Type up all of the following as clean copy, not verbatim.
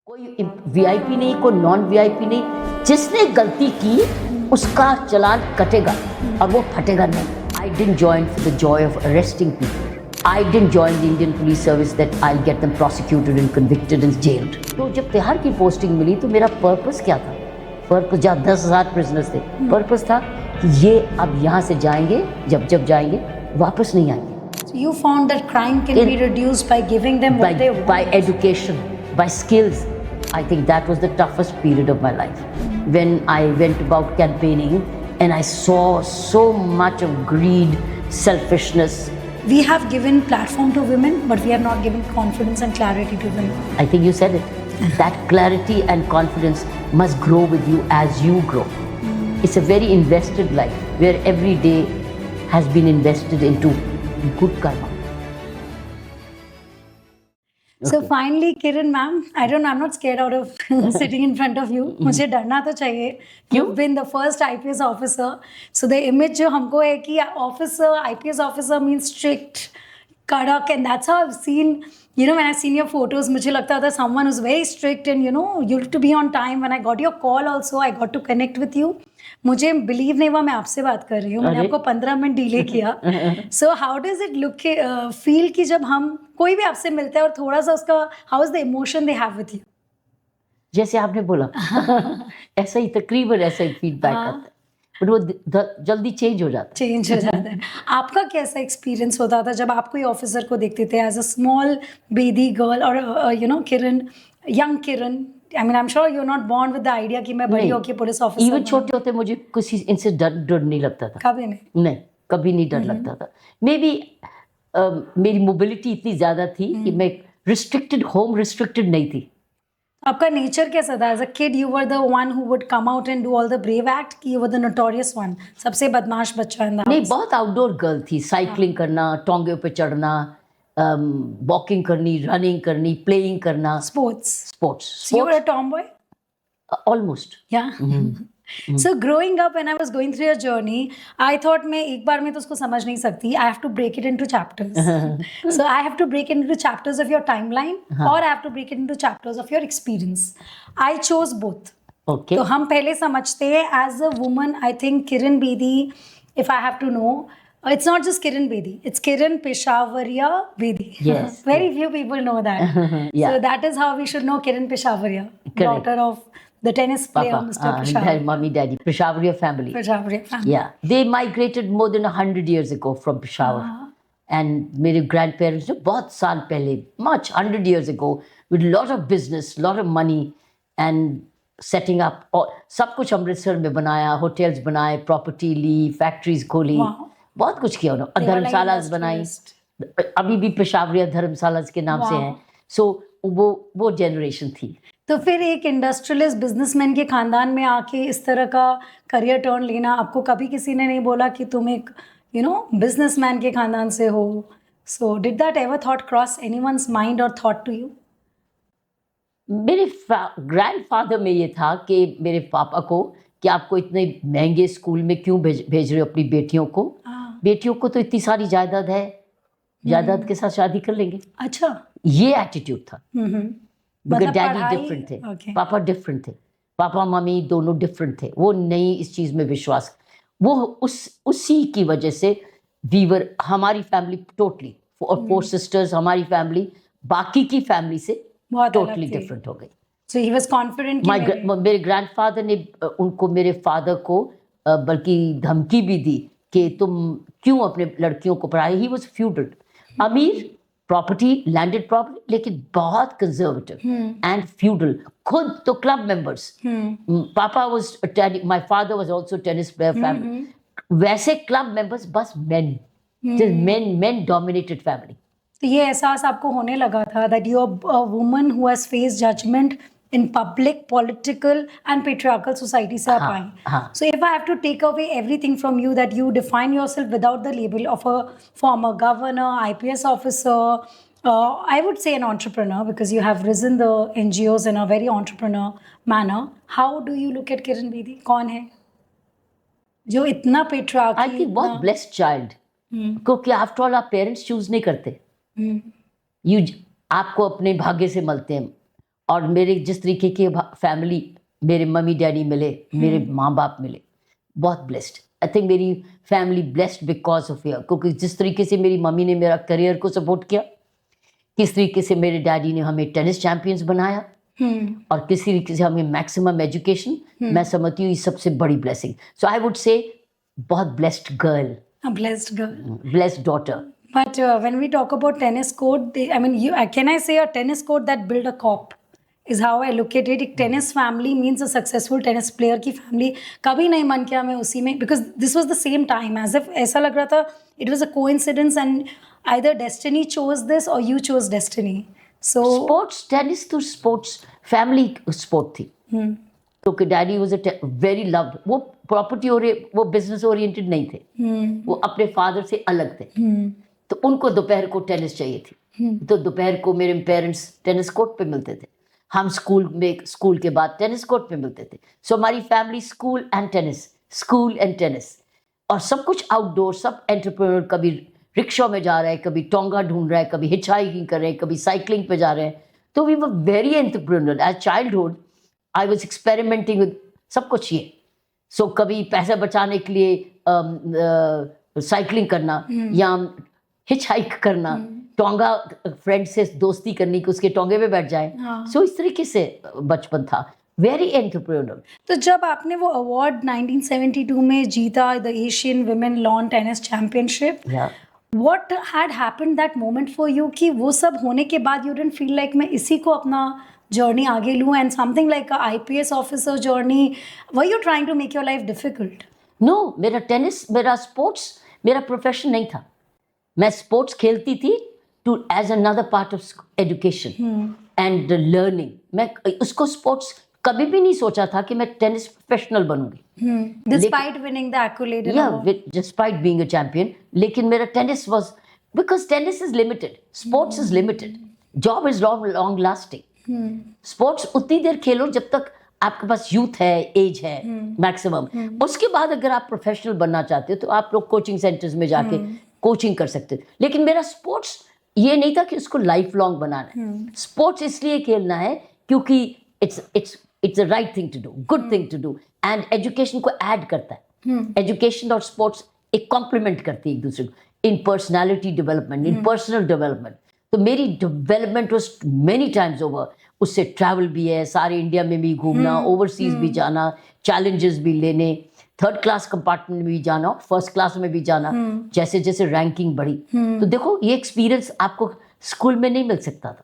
कोई वीआईपी नहीं, कोई नॉन वीआईपी नहीं, जिसने गलती की उसका चालान कटेगा और वो फटेगा नहीं. I didn't join for the joy of arresting people. I didn't join the Indian police service that I'll get them prosecuted and convicted and jailed. तो जब तिहाड़ की पोस्टिंग मिली तो मेरा पर्पस क्या था? पर्पस जहाँ 10,000 प्रिजनर्स थे, पर्पस था कि ये अब यहाँ से जाएंगे, जब जाएंगे वापस नहीं आएंगे. So you found that crime can be reduced by giving them what they want. By education, by skills. I think that was the toughest period of my life. When I went about campaigning and I saw so much of greed, selfishness. We have given platform to women, but we have not given confidence and clarity to women. I think you said it. That clarity and confidence must grow with you as you grow. It's a very invested life where every day has been invested into good karma. So finally, Kiran ma'am, I don't know, I'm not scared out of sitting in front of you. मुझे डरना तो चाहिए. You've been the first IPS officer. So the image जो हमको है कि officer, IPS officer means strict, kadak, and that's how I've seen, when I've seen your photos, मुझे लगता था someone who's very strict and you have to be on time. When I got your call also, I got to connect with you. मुझे believe नहीं हुआ मैं आपसे बात कर रही हूँ. मैंने आपको 15 मिनट डिले किया. So how does it look feel कि जब हम कोई भी आपसे मिलता है और थोड़ा सा उसका how is the emotion they have with you? जैसे आपने बोला ऐसा ही तकरीबन ऐसा ही फीडबैक आता है, बट वो जल्दी चेंज हो जाता है. आपका कैसा एक्सपीरियंस होता था जब आप कोई ऑफिसर को देखते थे as a small baby girl और Kiran, young Kiran? I mean, I'm sure you're not born with the idea कि मैं बड़ी होके पुलिस ऑफिसर. इवन छोटे होते मुझे किसी इनसे डर नहीं लगता था. कभी नहीं, कभी नहीं डर लगता था. मे बी मेरी मोबिलिटी इतनी ज़्यादा थी कि मैं होम रिस्ट्रिक्टेड नहीं थी. आपका नेचर कैसा था? As a kid you were the one who would come out and do all the brave act, कि you were the notorious one, सबसे बदमाश बच्चा इन द हाउस? नहीं, बहुत आउटडोर गर्ल थी. साइकिलिंग करना, टोंगे पे चढ़ना, वॉकिंग करनी, रनिंग करनी, प्लेइंग करना. Sports. You were a tomboy? Almost. Yeah. So growing up, when I was going through your journey, I thought मैं एक बार में तो उसको समझ नहीं सकती. I have to break it into chapters. So I have to break it into chapters of your timeline, or I have to break it into chapters of your experience. I chose both. Okay. तो हम पहले समझते हैं as a woman, I think Kiran Bedi, if I have to know, it's not just Kiran Bedi, it's Kiran Peshawariya Bedi. Yes. Very few people know that. Yeah. So that is how we should know Kiran Peshawariya, daughter of the tennis player Mr. Peshawar. Mommy, daddy, Peshawariya family. Yeah, they migrated more than 100 years ago from Peshawar. And मेरे grandparents ने बहुत साल पहले, much 100 years ago, with lot of business, lot of money, and setting up, सब कुछ अमृतसर में बनाया, hotels बनाए, property ली, factories खोली. बहुत कुछ किया उन्होंने. धर्मशालास बनाई, अभी भी पेशावरिया धर्मशालास के नाम से हैं. सो वो जनरेशन थी. तो फिर एक इंडस्ट्रियलिस्ट बिजनेसमैन के खानदान में आके इस तरह का करियर टर्न लेना, आपको कभी किसी ने नहीं बोला कि तुम एक बिजनेसमैन के खानदान से हो? So did that ever thought cross anyone's mind और थॉट टू यू? मेरे ग्रैंडफादर में ये था कि मेरे पापा को कि आपको इतने महंगे स्कूल में क्यों भेज रहे हो अपनी बेटियों को? बेटियों को तो इतनी सारी जायदाद है, जायदाद के साथ शादी कर लेंगे. अच्छा, ये एटीट्यूड था. बिकॉज़ डैडी डिफरेंट थे, पापा डिफरेंट थे, पापा मम्मी दोनों डिफरेंट थे. वो नहीं इस चीज़ में विश्वास, वो उसी की वजह से हमारी फैमिली टोटली, और 4 सिस्टर्स, हमारी फैमिली बाकी की फैमिली से टोटली डिफरेंट हो गई. So he was confident. मेरे ग्रैंडफादर ने उनको, मेरे फादर को बल्कि धमकी भी दी कि तुम क्यों अपने लड़कियों को पढ़ाए. ही वॉज फ्यूडल, अमीर, प्रॉपर्टी, लैंडेड प्रॉपर्टी, लेकिन बहुत कंजर्वेटिव एंड फ्यूडल. खुद तो क्लब मेंबर्स, पापा was, my father was also tennis player family. वैसे क्लब मेंबर्स, बस मेन डोमिनेटेड फैमिली. तो ये एहसास आपको होने लगा था that you are a woman who has faced judgment in public, political and patriarchal society से आप आई. So if I have to take away everything from you, that you define yourself without the label of a former governor, IPS officer, I would say an entrepreneur, because you have risen the NGOs in a very entrepreneur manner. How do you look at Kiran Bedi? कौन है जो इतना patriarchy? I think बहुत blessed child, क्योंकि after all आप parents choose नहीं करते. आपको अपने भाग्य से मिलते हैं. और मेरे जिस तरीके की फैमिली, मेरे मम्मी डैडी मिले, मेरे माँ बाप मिले, बहुत ब्लेस्ड। आई थिंक मेरी फैमिली ब्लेस्ड बिकॉज ऑफ यर, क्योंकि जिस तरीके से मेरी मम्मी ने मेरा करियर को सपोर्ट किया, किस तरीके से मेरे डैडी ने हमें टेनिस चैंपियंस बनाया, और किस तरीके से हमें मैक्सिमम एजुकेशन, मैं समझती हूँ ये सबसे बड़ी blessing. So I would say बहुत blessed girl, A blessed girl. Blessed daughter. But when we talk about tennis court, I mean, can I say a tennis court that built a cop is how I look at it. एक tennis family means a successful tennis player की family. कभी नहीं मन किया मैं उसी में, because this was the same time, as if ऐसा लग रहा था it was a coincidence and either destiny chose this or you chose destiny. So sports, tennis तो स्पोर्ट्स फैमिली स्पोर्ट थी, क्योंकि daddy was a very loved, वो property वो business oriented नहीं थे, वो अपने फादर से अलग थे, तो उनको दोपहर को टेनिस चाहिए थी, तो दोपहर को मेरे पेरेंट्स टेनिस कोर्ट पे मिलते थे, हम स्कूल के बाद टेनिस कोर्ट पे मिलते थे। सो हमारी फैमिली स्कूल एंड टेनिस, और सब कुछ आउटडोर, सब एंटरप्रेन्योर, कभी रिक्शा में जा रहा है, कभी टोंगा ढूंढ रहा है, कभी हिच हाइकिंग कर रहे हैं, कभी साइकिलिंग पे जा रहे हैं। तो we were very entrepreneur as childhood. I was experimenting with सब कुछ ये। सो कभी पैसा बचाने के लिए साइकिलिंग करना, या हिच हाइक करना, टोंगा फ्रेंड से दोस्ती करनी कि उसके टोंगे पे बैठ जाए। सो इस तरीके से बचपन था, वेरी एंटरप्रेन्योर। तो जब आपने वो अवार्ड 1972 में जीता, the Asian women lawn tennis championship, what had happened that moment for you कि वो सब होने के बाद यू डिडंट फील लाइक मैं इसी को अपना जर्नी आगे लूँ, and something like a IPS officer journey, were you trying to make your life difficult? No, मेरा टेनिस, मेरा स्पोर्ट्स मेरा प्रोफेशन नहीं था। मैं स्पोर्ट्स खेलती थी too as another part of education and learning. मैं उसको स्पोर्ट्स कभी भी नहीं सोचा था कि मैं टेनिस प्रोफेशनल बनूंगी, despite winning the accolade, despite being a champion. लेकिन मेरा tennis was, because tennis is limited, sports is limited, job is long lasting. Sports उतनी देर खेलो जब तक आपके पास यूथ है, एज है मैक्सिमम। उसके बाद अगर आप प्रोफेशनल बनना चाहते हो तो आप लोग कोचिंग सेंटर्स में जाके कोचिंग कर सकते हो। लेकिन मेरा स्पोर्ट्स ये नहीं था कि उसको लाइफ लॉन्ग बनाना है। स्पोर्ट्स इसलिए खेलना है क्योंकि it's the right thing to do, good thing to do, and education को ऐड करता है। एजुकेशन और स्पोर्ट्स एक कॉम्प्लीमेंट करती है एक दूसरे को, in personality development, in personal development. तो मेरी development was many times over. उससे ट्रैवल भी है, सारे इंडिया में भी घूमना, ओवरसीज भी जाना, चैलेंजेस भी लेने, थर्ड क्लास कंपार्टमेंट में भी जाना, फर्स्ट क्लास में भी जाना, जैसे जैसे रैंकिंग बढ़ी। तो देखो ये एक्सपीरियंस आपको स्कूल में नहीं मिल सकता था।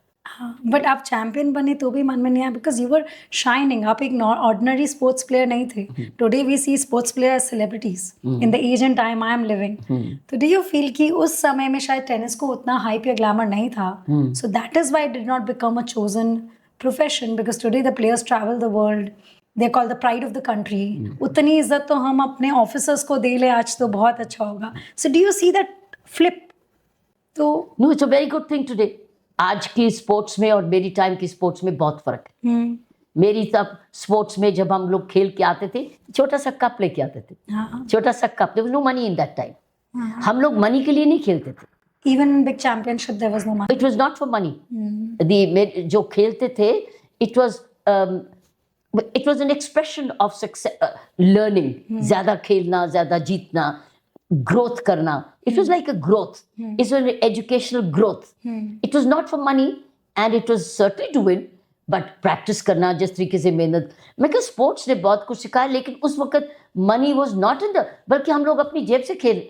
बट आप चैंपियन बने तो भी मन में नहीं आया, बिकॉज यू वर शाइनिंग। आप एक ऑर्डिनरी स्पोर्ट्स प्लेयर नहीं थे। Today we see sports player as celebrities in the age and time I am living. तो डू यू फील कि उस समय में शायद टेनिस को उतना हाइप या ग्लैमर नहीं था, so that is why it did not become a chosen profession? Because today the players travel the world, they call the pride of the country. उतनी इज्जत तो हम अपने ऑफिसर्स को दे ले आज तो बहुत अच्छा होगा। So do you see that flip? तो no, it's a very good thing today. आज की स्पोर्ट्स में और मेरी टाइम की स्पोर्ट्स में बहुत फर्क है। मेरी तब स्पोर्ट्स में जब हम लोग खेल के आते थे, छोटा सा कप लेके आते थे, छोटा सा cup, there was no money in that time. हम लोग मनी के लिए नहीं खेलते थे। Even in big championship there was no money. It was not for money. जो खेलते थे, it was an expression of success, learning. ज़्यादा खेलना, ज़्यादा जीतना, growth करना. It was like a growth. It was an educational growth. It was not for money, and it was certainly to win. But practice करना, जिस तरीके से मेहनत, मैं क्या स्पोर्ट्स ने बहुत कुछ सिखाया। लेकिन उस वक्त money was not in the, बल्कि हम लोग अपनी जेब से खेल।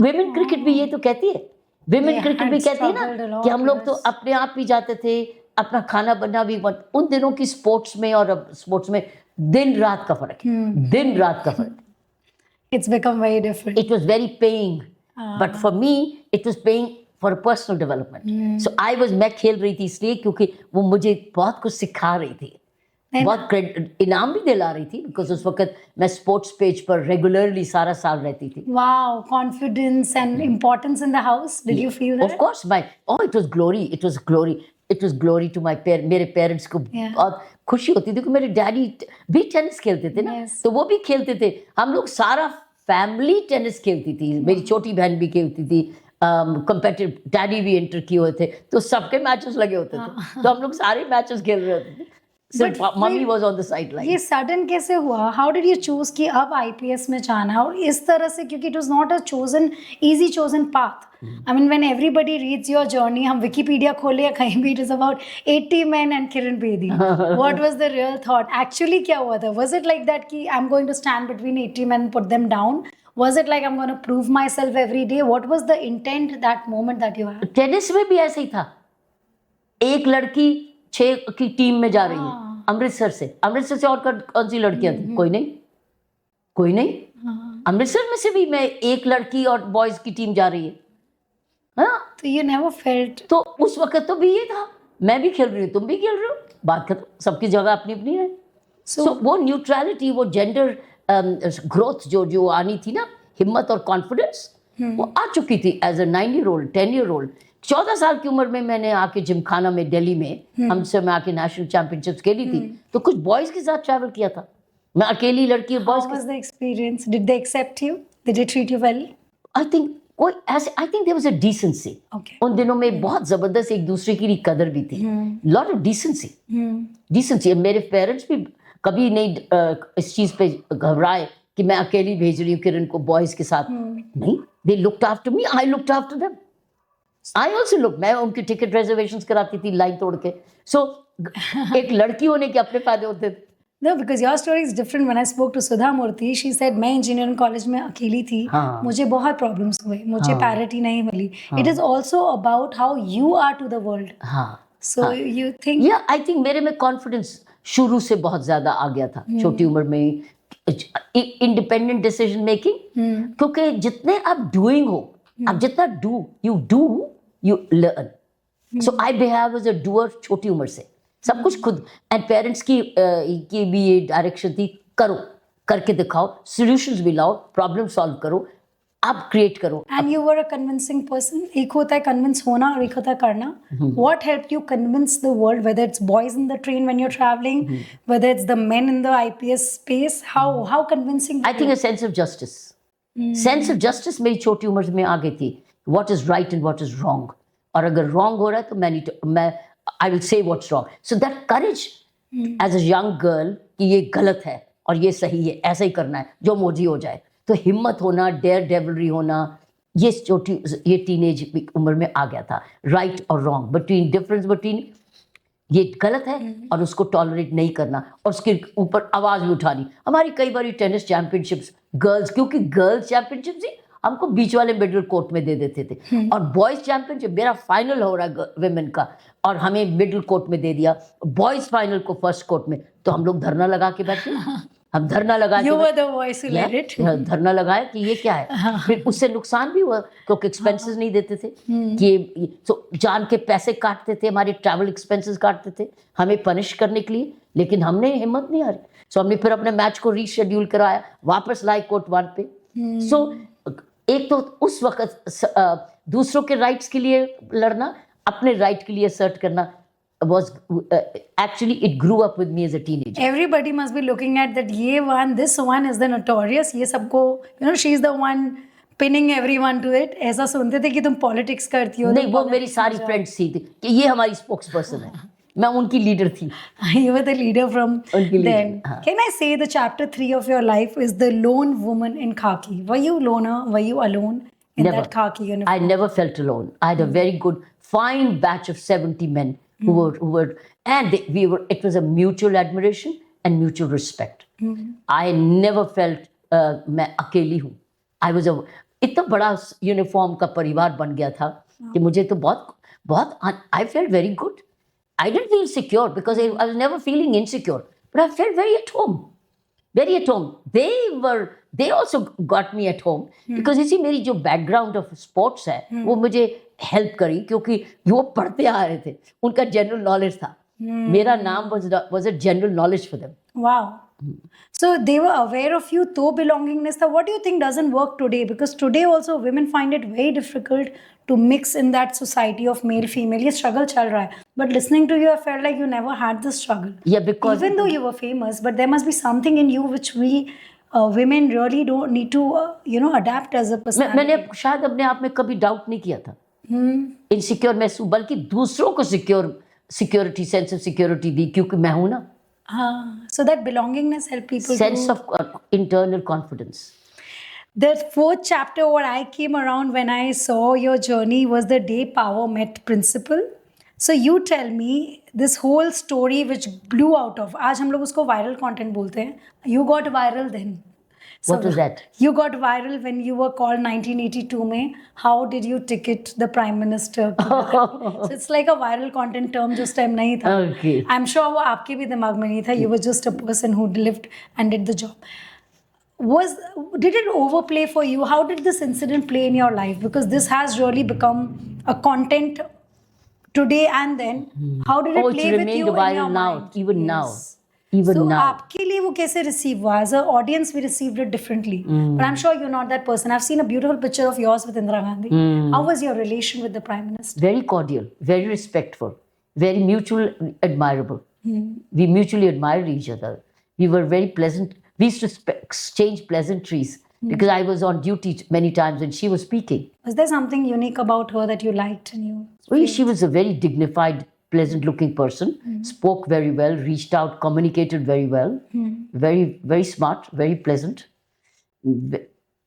Women cricket भी ये तो कहती है, विमेन क्रिकेट भी कहती है ना कि हम लोग तो अपने आप ही जाते थे, अपना खाना बना भी। उन दिनों की स्पोर्ट्स में और अब स्पोर्ट्स में दिन रात का फर्क है, दिन रात का फर्क। It's become very different. It was very paying, but for me it was paying for a personal development. So मैं खेल रही थी इसलिए क्योंकि वो मुझे बहुत कुछ सिखा रही थी, बहुत इनाम भी दिला रही थी, बिकॉज उस वक्त मैं स्पोर्ट्स पेज पर रेगुलरली सारा साल रहती थी। Wow, confidence and importance in the house. Did you feel that? Of course, it was glory. It was glory. It was glory to my मेरे पेरेंट्स को बहुत खुशी होती थी कि मेरे डैडी भी टेनिस खेलते थे ना, तो वो भी खेलते थे। हम लोग सारा फैमिली टेनिस खेलती थी। मेरी छोटी बहन भी खेलती थी, competitive डैडी भी एंटर किए हुए थे, तो सबके मैचेस लगे होते थे, तो हम लोग सारे मैचेस खेल रहे होते थे, सिर्फ mummy was on the side line. ये सडन कैसे हुआ? हाउ डिड यू चूज कि अब आईपीएस में जाना है और इस तरह से, क्योंकि it was not a chosen easy chosen path. I mean when everybody reads your journey, हम विकिपीडिया खोले या कहीं भी, it is about 80 men and Kiran Bedi. What was the real thought? Actually क्या हुआ था? वाज इट लाइक दैट कि I am going to stand between 80 men and put them down? Was it like I'm going to prove myself every day? What was the intent that moment that you had? Tennis में भी ऐसे ही था, एक लड़की 6 की team में जा रही है अमृतसर से और कौन सी लड़कियां थी? कोई नहीं। अमृतसर में से भी मैं एक लड़की और बॉयज की टीम जा रही है। हाँ, तो you never felt? तो उस वक्त तो भी ये था, मैं भी खेल रही हूँ, तुम भी खेल रहे हो, बात खत्म, सबकी जगह अपनी अपनी है। So वो न्यूट्रलिटी, वो जेंडर ग्रोथ जो आनी थी ना, हिम्मत और कॉन्फिडेंस, वो आ चुकी थी एज अ 9-year-old 10-year-old। 14 साल की उम्र में मैंने आके जिमखाना में दिल्ली में हमसे मैं आके नेशनल चैंपियनशिप्स खेली थी, तो कुछ बॉयज के साथ ट्रैवल किया था, मैं अकेली लड़की और boys. How was the experience? Did they accept you? Did they treat you well? I think कोई ऐसे, I think there was a decency. Okay. उन दिनों में बहुत जबरदस्त एक दूसरे की कदर भी थी, लॉट ऑफ डिसेंसी। मेरे पेरेंट्स भी कभी नहीं इस चीज पे घबराए कि मैं अकेली भेज रही हूँ किरण को बॉयज के साथ, नहीं, they looked after me, I looked after them, I also look, मैं उनकी टिकट रिजर्वेशंस कराती थी लाइन तोड़ के। सो एक लड़की होने के अपने फायदे होते थे। No, because your story is different. When I spoke to Sudha Murthy, she said मैं इंजीनियरिंग कॉलेज में अकेली थी, मुझे बहुत प्रॉब्लम्स हुए, मुझे पैरिटी नहीं मिली। It is also about how you are to the world. So you think? या आई थिंक मेरे में कॉन्फिडेंस शुरू से बहुत ज्यादा आ गया था, छोटी उम्र में, इंडिपेंडेंट डिसीजन मेकिंग, क्योंकि जितने आप डूइंग हो, आप जितना you learn. So I behave as a doer छोटी उम्र से, सब कुछ खुद, एंड पेरेंट्स की भी ये डायरेक्शन थी, करो, करके दिखाओ, सॉल्यूशंस भी लाओ, प्रॉब्लम सॉल्व करो, आप क्रिएट करो। And you were a convincing person. एक होता है कन्विंस होना और एक होता है करना। What helped you convince the world, whether it's boys in the train when you are travelling, whether it's the men in the IPS space, how convincing? I think a sense of justice. Sense of justice मेरी छोटी उम्र में आ गई थी, what is right and what is wrong, और अगर wrong हो रहा है तो मैं I will say what's wrong. So that courage as a young girl कि ये गलत है और ये सही है, ऐसा ही करना है, जो मर्जी हो जाए, तो हिम्मत होना, डेयर डेविलरी होना, ये टीनेज उम्र में आ गया था। राइट और रॉन्ग, डिफरेंस बिटवीन ये गलत है और उसको टॉलरेट नहीं करना, और उसके ऊपर आवाज भी उठानी। हमारी कई बार टेनिस चैंपियनशिप्स गर्ल्स, क्योंकि गर्ल्स चैंपियनशिप्स ही हमको बीच वाले मिडिल कोर्ट में दे देते थे, और बॉयज चैंपियनशिप मेरा फाइनल हो रहा है विमेन का, और हमें मिडिल कोर्ट में दे दिया, बॉयज फाइनल को फर्स्ट कोर्ट में, तो हम लोग धरना लगा के बैठे। हम धरना लगा धरना लगाया कि ये क्या है। फिर उससे नुकसान भी हुआ, क्योंकि एक्सपेंसेस नहीं देते थे, कि तो जान के पैसे काटते थे, हमारे ट्रैवल एक्सपेंसेस काटते थे हमें पनिश करने के लिए, लेकिन हमने हिम्मत नहीं हारी। सो हमने फिर अपने मैच को रीशेड्यूल कराया, वापस लाए कोर्ट 1 पे। सो एक तो उस वक्त दूसरों के राइट्स के लिए लड़ना, अपने राइट के लिए असर्ट करना was actually it grew up with me as a teenager. Everybody must be looking at that, this one is the notorious, ये सबको, she is the one pinning everyone to it। ऐसा सुनते थे कि तुम पॉलिटिक्स करती हो। नहीं, वो मेरी सारी फ्रेंड्स थी कि ये हमारी स्पोक्स पर्सन है, मैं उनकी लीडर थी। You were the leader from then. Can I say the chapter 3 of your life is the lone woman in khaki? Were you loner? Were you alone in that khaki uniform? I never felt alone. I had a very good, fine batch of 70 men who were, and it was a mutual admiration and mutual respect. I never felt मैं अकेली हूँ। इतना बड़ा uniform का परिवार बन गया था कि मुझे तो बहुत I felt very good. I didn't feel secure because I was never feeling insecure, but I felt very at home. Very at home. They also got me at home because इसी मेरी जो बैकग्राउंड ऑफ स्पोर्ट्स है वो मुझे help करी, क्योंकि वो पढ़ते आ रहे थे, उनका जनरल नॉलेज था। मेरा नाम was a general knowledge for them. Wow. So they were aware of you, तो belongingness था। What do you think doesn't work today? Because today also women find it very difficult to mix in that society of male female. ये struggle चल रहा है। But listening to you, I felt like you never had this struggle. Yeah, because even though you were famous, but there must be something in you which we women really don't need to adapt as a personality. मैंने शायद अपने आप में कभी doubt नहीं किया था, insecure महसूस, बल्कि दूसरों को सिक्योरिटी, सेंस ऑफ सिक्योरिटी दी, क्योंकि मैं हूं ना. So that belongingness help people Sense to... of internal confidence. The fourth chapter what I came around when I saw your journey was the day power met principle. So you tell me this whole story which blew out of, आज हम लोग उसको viral content बोलते हैं. You got viral then. What was that? You got viral when you were called 1982 में. How did you ticket the prime minister? So it's like a viral content term जो उस time नहीं था. Okay. I'm sure वो आपके भी दिमाग में नहीं था. You were just a person who lived and did the job. Did it overplay for you? How did this incident play in your life? Because this has really become a content today and then. How did it play with you in your viral now, mind? even Yes. now. Even So now. आपके लिए वो कैसे receive हुआ? As an audience, we received it differently. But I'm sure you're not that person. I've seen a beautiful picture of yours with Indira Gandhi. How was your relation with the Prime Minister? Very cordial, very respectful, very mutually admirable. We mutually admired each other. We were very pleasant. We used to exchange pleasantries because I was on duty many times and she was speaking. Was there something unique about her that you liked and you? Well, she was a very dignified, pleasant-looking person. Spoke very well, reached out, communicated very well. Very, very smart, very pleasant,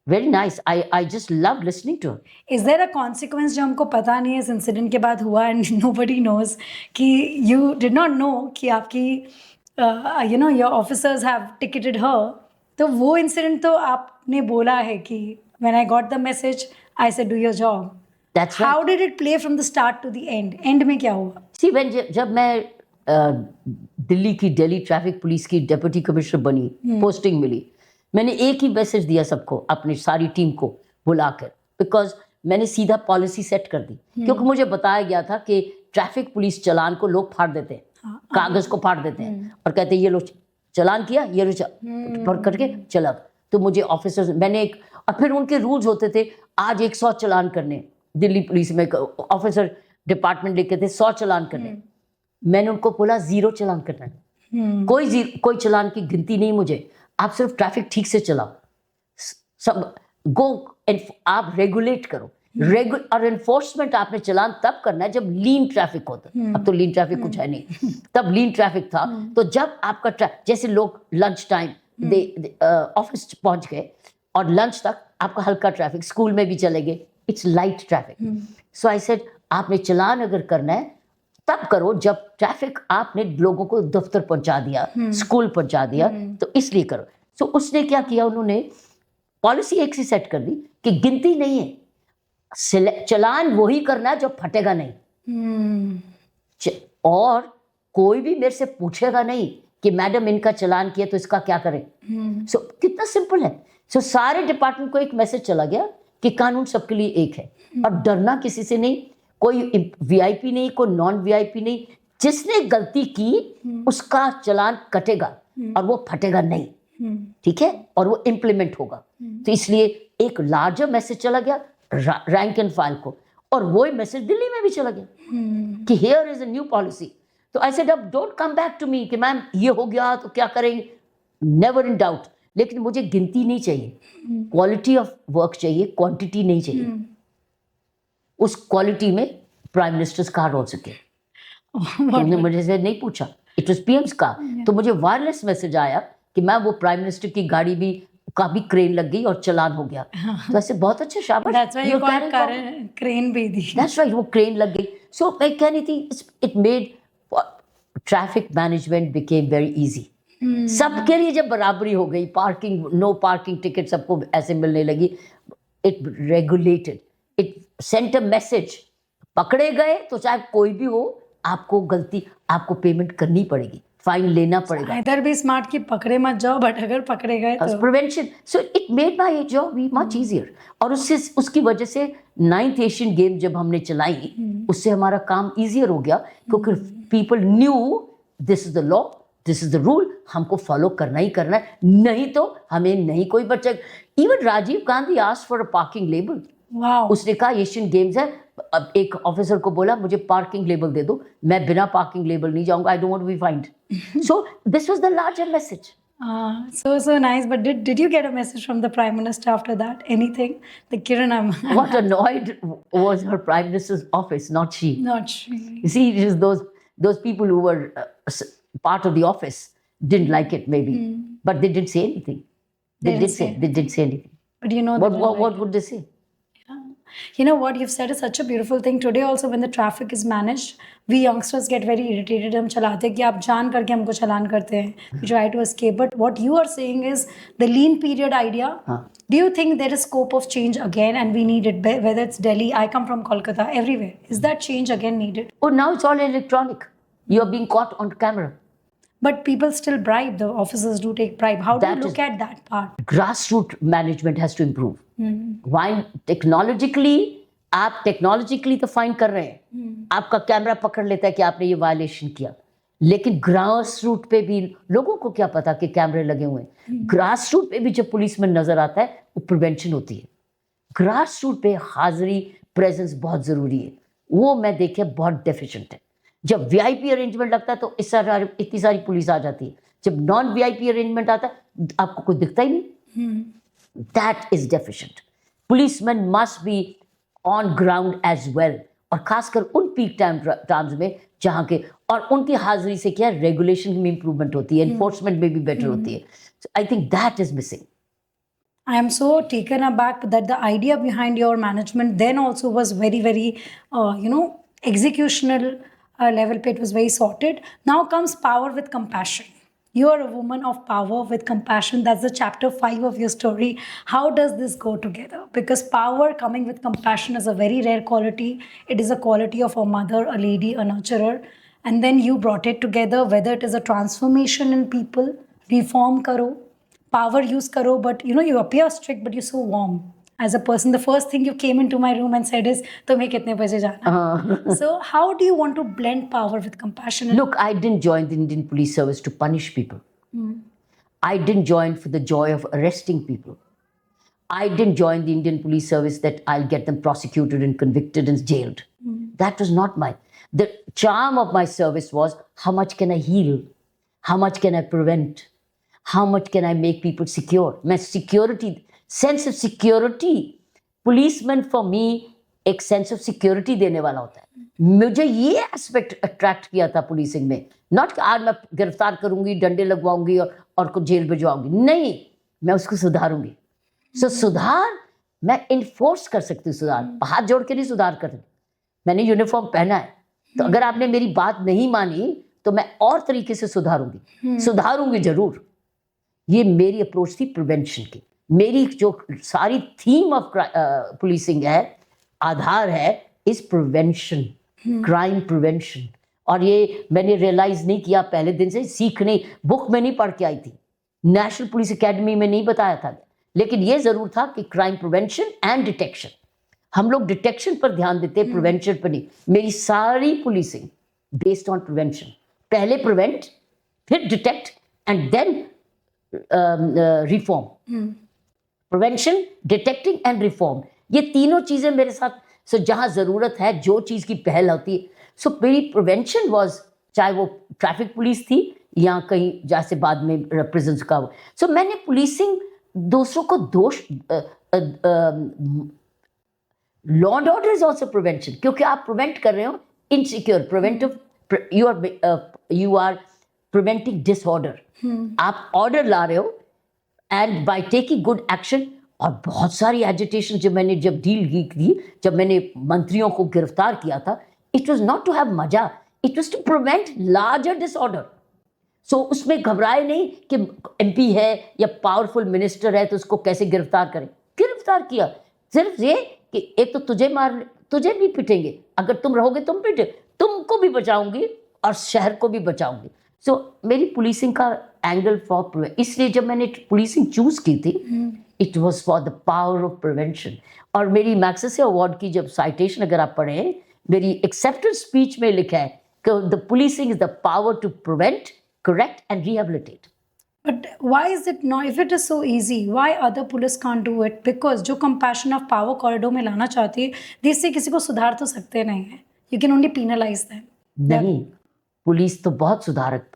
very nice. I just loved listening to her. Is there a consequence जो हमको पता नहीं है इस incident के बाद हुआ and nobody knows कि you did not know कि आपकी your officers have ticketed her? तो वो इंसिडेंट तो आपने बोला है कि when I got the message, I said do your job. That's right. How did it play from the start to the end? End में क्या हुआ? See, जब मैं दिल्ली ट्रैफिक पुलिस की डेप्यूटी कमिश्नर बनी, पोस्टिंग मिली, मैंने एक ही मैसेज दिया सबको, अपनी सारी टीम को बुलाकर, बिकॉज मैंने सीधा पॉलिसी सेट कर दी. क्योंकि मुझे बताया गया था कि ट्रैफिक पुलिस चालान को लोग फाड़ देते हैं, कागज को फाड़ देते हैं और कहते हैं ये लो चालान किया, ये लो पढ़ करके चला. तो मुझे ऑफिसर्स, मैंने एक, और फिर उनके रूल्स होते थे, आज 100 चालान करने. दिल्ली पुलिस में ऑफिसर डिपार्टमेंट लिखे थे 100 चालान करने. मैंने उनको बोला 0 चालान करना है. कोई चालान की गिनती नहीं मुझे. आप सिर्फ ट्रैफिक ठीक से चलाओ, सब गो, आप रेगुलेट करो. और एनफोर्समेंट आपने चालान तब करना है जब लीन ट्रैफिक होता है. अब तो लीन ट्रैफिक कुछ है नहीं, तब लीन ट्रैफिक था. तो जब आपका जैसे लोग लंच टाइम ऑफिस पहुंच गए और लंच तक आपका हल्का ट्रैफिक, स्कूल में भी चले गए, its light traffic. So I said आपने चालान अगर करना है तब करो जब ट्रैफिक आपने लोगों को दफ्तर पहुंचा दिया, स्कूल पहुंचा दिया, तो इसलिए करो. सो उसने क्या किया, उन्होंने पॉलिसी एक सी सेट कर दी कि गिनती नहीं है, चालान वही करना है जो फटेगा नहीं. और कोई भी मेरे से पूछेगा नहीं कि मैडम इनका चालान किया तो इसका क्या करें. सो कितना सिंपल है. सो सारे डिपार्टमेंट को एक मैसेज चला गया कि कानून सबके लिए एक है और डरना किसी से नहीं. कोई वीआईपी नहीं, कोई नॉन वीआईपी नहीं. जिसने गलती की उसका चालान कटेगा और वो फटेगा नहीं. ठीक है, और वो इम्प्लीमेंट होगा. तो इसलिए एक लार्जर मैसेज चला गया रैंक एंड फाइल को, और वही मैसेज दिल्ली में भी चला गया कि here is a new policy. तो आई सेड अब don't come back to me कि मैम ये हो गया तो क्या करेंगे. Never in doubt. लेकिन मुझे गिनती नहीं चाहिए, क्वालिटी ऑफ वर्क चाहिए, क्वांटिटी नहीं चाहिए. उस क्वालिटी में प्राइम मिनिस्टर्स का रोल सके. उन्होंने मुझे से नहीं पूछा, इट वाज पीएम्स का. तो मुझे वायरलेस मैसेज आया कि मैम वो प्राइम मिनिस्टर की गाड़ी भी का भी क्रेन लग गई और चालान हो गया. तो ऐसे बहुत अच्छा, शाबाश. That's why you got crane भी दी. That's right, वो क्रेन लग गई. सो मैं कह रही थी it made traffic management became very easy. सबके लिए जब बराबरी हो गई, पार्किंग, नो पार्किंग टिकट सबको ऐसे मिलने लगी, it regulated, it sent a message. पकड़े गए तो चाहे कोई भी हो, आपको गलती, आपको पेमेंट करनी पड़ेगी, फाइन लेना पड़ेगा. इधर भी स्मार्ट की पकड़े मत जाओ, बट अगर पकड़े गए तो prevention. So it made my job much easier. और उसकी वजह से 9th एशियन गेम जब हमने चलाई, उससे हमारा काम इजियर हो गया, क्योंकि people new this is the law, this is the rule, हमको फॉलो करना ही करना है, नहीं तो हमें नहीं कोई बचेगा. Even Rajiv Gandhi asked for a parking label. उसने कहा एशियन गेम्स है, अब एक ऑफिसर को बोला मुझे पार्किंग लेबल दे दो, मैं बिना पार्किंग लेबल नहीं जाऊंगा, I don't want to be fined. So this was the larger message. So nice. But did you get a message from the Prime Minister after that? Anything? The Kiran, I'm What annoyed was her Prime Minister's office, not she. not really. You see, it is those people who were part of the office didn't like it, maybe, but they didn't say anything. They didn't say anything. But you know, What would they say? you know what you've said is such a beautiful thing. Today also when the traffic is managed, we youngsters get very irritated. हम चलाते हैं कि आप जान करके हमको चलान करते हैं. We try to escape. But what you are saying is the lean period idea. Do you think there is scope of change again and we need it? Whether it's Delhi, I come from Kolkata, everywhere. Is that change again needed? Oh, now it's all electronic. You are being caught on camera. But people still bribe. The officers do take bribe. How do you look at that part? Grassroots management has to improve. Why technologically आप technologically तो fine कर रहे हैं, आपका camera पकड़ लेता है कि आपने ये वायलेशन किया, लेकिन ग्रास रूट पे भी लोगों को क्या पता कि कैमरे लगे हुए हैं. ग्रास रूट पे भी जब पुलिस में नजर आता है वो प्रिवेंशन होती है. ग्रास रूट पे हाजिरी प्रेजेंस बहुत जरूरी है. वो मैं देखे बहुत डेफिशिएंट है. जब वीआईपी अरेंजमेंट लगता है तो इतनी सारी पुलिस आ जाती है. जब नॉन वीआईपी अरेंजमेंट आता है आपको कुछ दिखता ही नहीं. That is deficient. Policeman must be on ground as well, और खासकर उन पीक टाइम्स में जहाँ के, और उनकी हाजिरी से क्या रेगुलेशन में इंप्रूवमेंट होती है, एनफोर्समेंट में भी बेटर होती है. I think that is missing. I am so taken aback that the idea behind your management then also was very, very, executional level. It was very sorted. Now comes power with compassion. You are a woman of power with compassion. That's the chapter 5 of your story. How does this go together? Because power coming with compassion is a very rare quality. It is a quality of a mother, a lady, a nurturer. And then you brought it together, whether it is a transformation in people, reform karo, power use karo, but you appear strict, but you're so warm. As a person, the first thing you came into my room and said is, "Tumhe kitne baje jana?" So how do you want to blend power with compassion? Look, I didn't join the Indian Police Service to punish people. I didn't join for the joy of arresting people. I didn't join the Indian Police Service that I'll get them prosecuted and convicted and jailed. That was not the charm of my service was, how much can I heal? How much can I prevent? How much can I make people secure? My security, sense of security, policeman for me एक sense of security देने वाला होता है. मुझे ये aspect attract किया था policing में. नॉट कि आज मैं गिरफ्तार करूंगी, डंडे लगवाऊंगी और को जेल भिजवाऊंगी. नहीं, मैं उसको सुधारूंगी. सुधार मैं इन्फोर्स कर सकती हूँ. सुधार हाथ जोड़ के नहीं सुधार कर. मैंने यूनिफॉर्म पहना है, तो अगर आपने मेरी बात नहीं मानी तो मैं और तरीके से सुधारूंगी जरूर. ये मेरी अप्रोच थी प्रिवेंशन की. मेरी जो सारी थीम ऑफ पुलिसिंग है, आधार है, इज प्रिवेंशन, क्राइम प्रिवेंशन. और ये मैंने रियलाइज नहीं किया पहले दिन से. सीखने बुक में नहीं पढ़ के आई थी, नेशनल पुलिस एकेडमी में नहीं बताया था, लेकिन ये जरूर था कि क्राइम प्रिवेंशन एंड डिटेक्शन. हम लोग डिटेक्शन पर ध्यान देते, प्रिवेंशन पर नहीं. मेरी सारी पुलिसिंग बेस्ड ऑन प्रिवेंशन. पहले प्रिवेंट, फिर detect and then reform. Prevention, detecting and reform, ये तीनों चीजें मेरे साथ. सो जहां जरूरत है, जो चीज की पहल होती है, सो मेरी प्रिवेंशन वाज, चाहे वो ट्रैफिक पुलिस थी या कहीं जैसे बाद में प्रिजन्स का. सो मैंने पुलिसिंग दूसरों को दोष, law and order is also prevention, क्योंकि आप प्रिवेंट कर रहे हो insecure. Preventive, you are preventing disorder. आप ऑर्डर ला रहे हो and by taking good action. और बहुत सारी एजिटेशन जब डील की थी, जब मैंने मंत्रियों को गिरफ्तार किया था, it was not to have मजा, it was to prevent larger disorder. So उसमें घबराए नहीं कि एमपी है या पावरफुल मिनिस्टर है तो उसको कैसे गिरफ्तार करें. गिरफ्तार किया सिर्फ ये कि एक तो तुझे भी पिटेंगे, अगर तुम रहोगे तुम पिटे, तुमको भी बचाऊंगी और शहर को भी बचाऊंगी. सो मेरी पुलिसिंग का एंगल फॉर, इसलिए जब मैंने पुलिसिंग चूज की थी, it was for the power of prevention. और मेरी मैग्सेसे अवार्ड की जब साइटेशन अगर आप पढ़ें, मेरी एक्सेप्टेंस स्पीच में लिखा है कि the policing is the power to prevent, correct and rehabilitate. But why is it not, if it is so easy, why other police can't do it? Because जो compassion of power corridor में लाना चाहती है, देश से किसी को सुधार तो सकते नहीं है. You can only penalize them. नहीं, पुलिस तो बहुत सुधारक.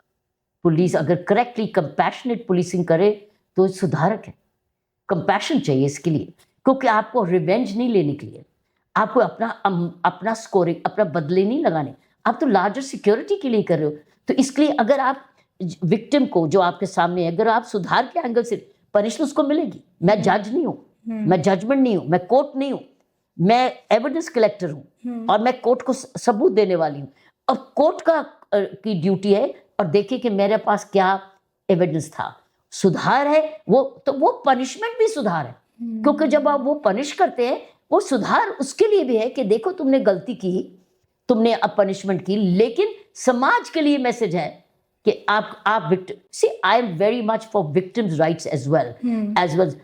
पुलिस अगर करेक्टली कंपैशनेट पुलिसिंग करे तो सुधारक है। कंपैशन चाहिए इसके लिए, क्योंकि आपको रिवेंज नहीं लेने के लिए, आपको अपना स्कोरिंग, अपना बदले नहीं लगाने, आप तो लार्जर सिक्योरिटी के लिए कर रहे हो। तो इसके लिए अगर आप विक्टिम को जो आपके सामने है, अगर आप सुधार के एंगल से पनिशमेंट उसको मिलेगी। मैं जज नहीं हूँ, मैं जजमेंट नहीं हूँ, मैं कोर्ट नहीं हूँ, मैं एविडेंस कलेक्टर हूँ और मैं कोर्ट को सबूत देने वाली हूँ। और कोर्ट की ड्यूटी है और देखिए कि मेरे पास क्या एविडेंस था। सुधार है वो, तो वो पनिशमेंट भी सुधार है, क्योंकि जब आप वो पनिश करते हैं वो सुधार उसके लिए भी है कि देखो तुमने गलती की, तुमने अब पनिशमेंट की, लेकिन समाज के लिए मैसेज है कि आप victim. See I am very much for victims rights as well.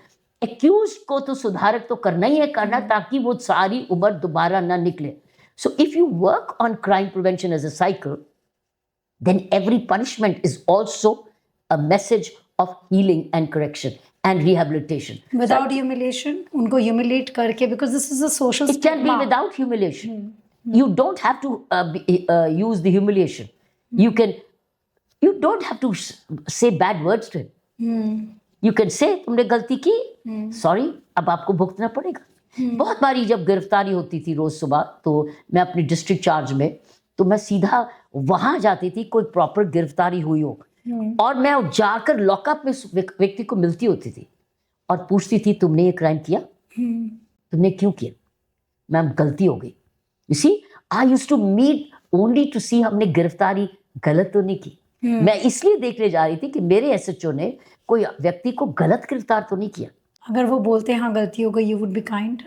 Accused को तो सुधारक तो करना ही है, करना ताकि वो सारी उम्र दोबारा ना निकले। So if you work on crime prevention as a cycle, then every punishment is also a message of healing and correction and rehabilitation. Without humiliation, उनको humiliate करके, because this is a social It can be without humiliation. You don't have to use the humiliation. You don't have to say bad words to him. You can say तुमने गलती की, sorry, अब आपको भुगतना पड़ेगा। बहुत बारी जब गिरफ्तारी होती थी रोज सुबह, तो मैं अपनी डिस्ट्रिक्ट चार्ज में, तो मैं सीधा वहां जाती थी, कोई प्रॉपर गिरफ्तारी हुई हो, और मैं जाकर लॉकअप में व्यक्ति को मिलती होती थी और पूछती थी तुमने ये क्राइम किया, तुमने क्यों किया? मैम गलती हो गई। You see, I used to meet only to see हमने गिरफ्तारी गलत तो नहीं की। मैं इसलिए देखने जा रही थी कि मेरे एसएचओ ने कोई व्यक्ति को गलत गिरफ्तार तो नहीं किया। अगर वो बोलते हैं हाँ गलती हो गई, you would be kind,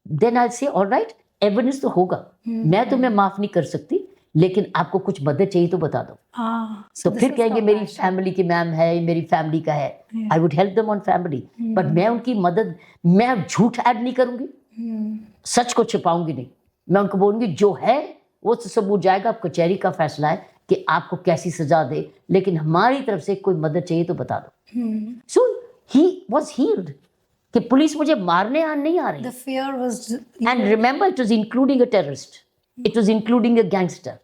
then I say alright, evidence तो होगा, मैं तुम्हें माफ नहीं कर सकती, लेकिन आपको कुछ मदद चाहिए तो बता दो। तो फिर कहेंगे मेरी फैमिली की मैम है, मेरी फैमिली का है, I would help them on family, but मैं उनकी मदद, मैं झूठ ऐड नहीं करूंगी, सच को छिपाऊंगी नहीं। मैं उनको बोलूंगी जो है वो सबूत जाएगा, अब कचहरी का फैसला है कि आपको कैसी सजा दे, लेकिन हमारी तरफ से कोई मदद चाहिए तो बता दो। सो he was healed कि पुलिस मुझे मारने नहीं आ रही। The fear was, and remember it was including a terrorist, it was including a gangster,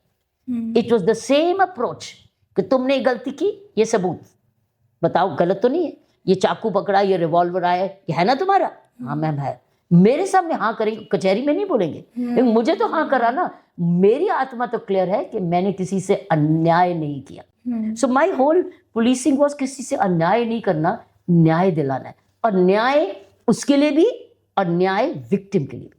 it was the same approach कि तुमने गलती की, ये सबूत बताओ, गलत तो नहीं है, ये चाकू पकड़ा, ये रिवॉल्वर आया, ये है ना तुम्हारा? हाँ मैम है। मेरे सामने हाँ करेंगे, कचहरी में नहीं बोलेंगे, लेकिन मुझे तो हाँ करा ना, मेरी आत्मा तो क्लियर है कि मैंने किसी से अन्याय नहीं किया। सो माई होल पुलिसिंग वॉज किसी से अन्याय नहीं करना, न्याय दिलाना है, और न्याय उसके लिए भी और न्याय विक्टिम के लिए भी।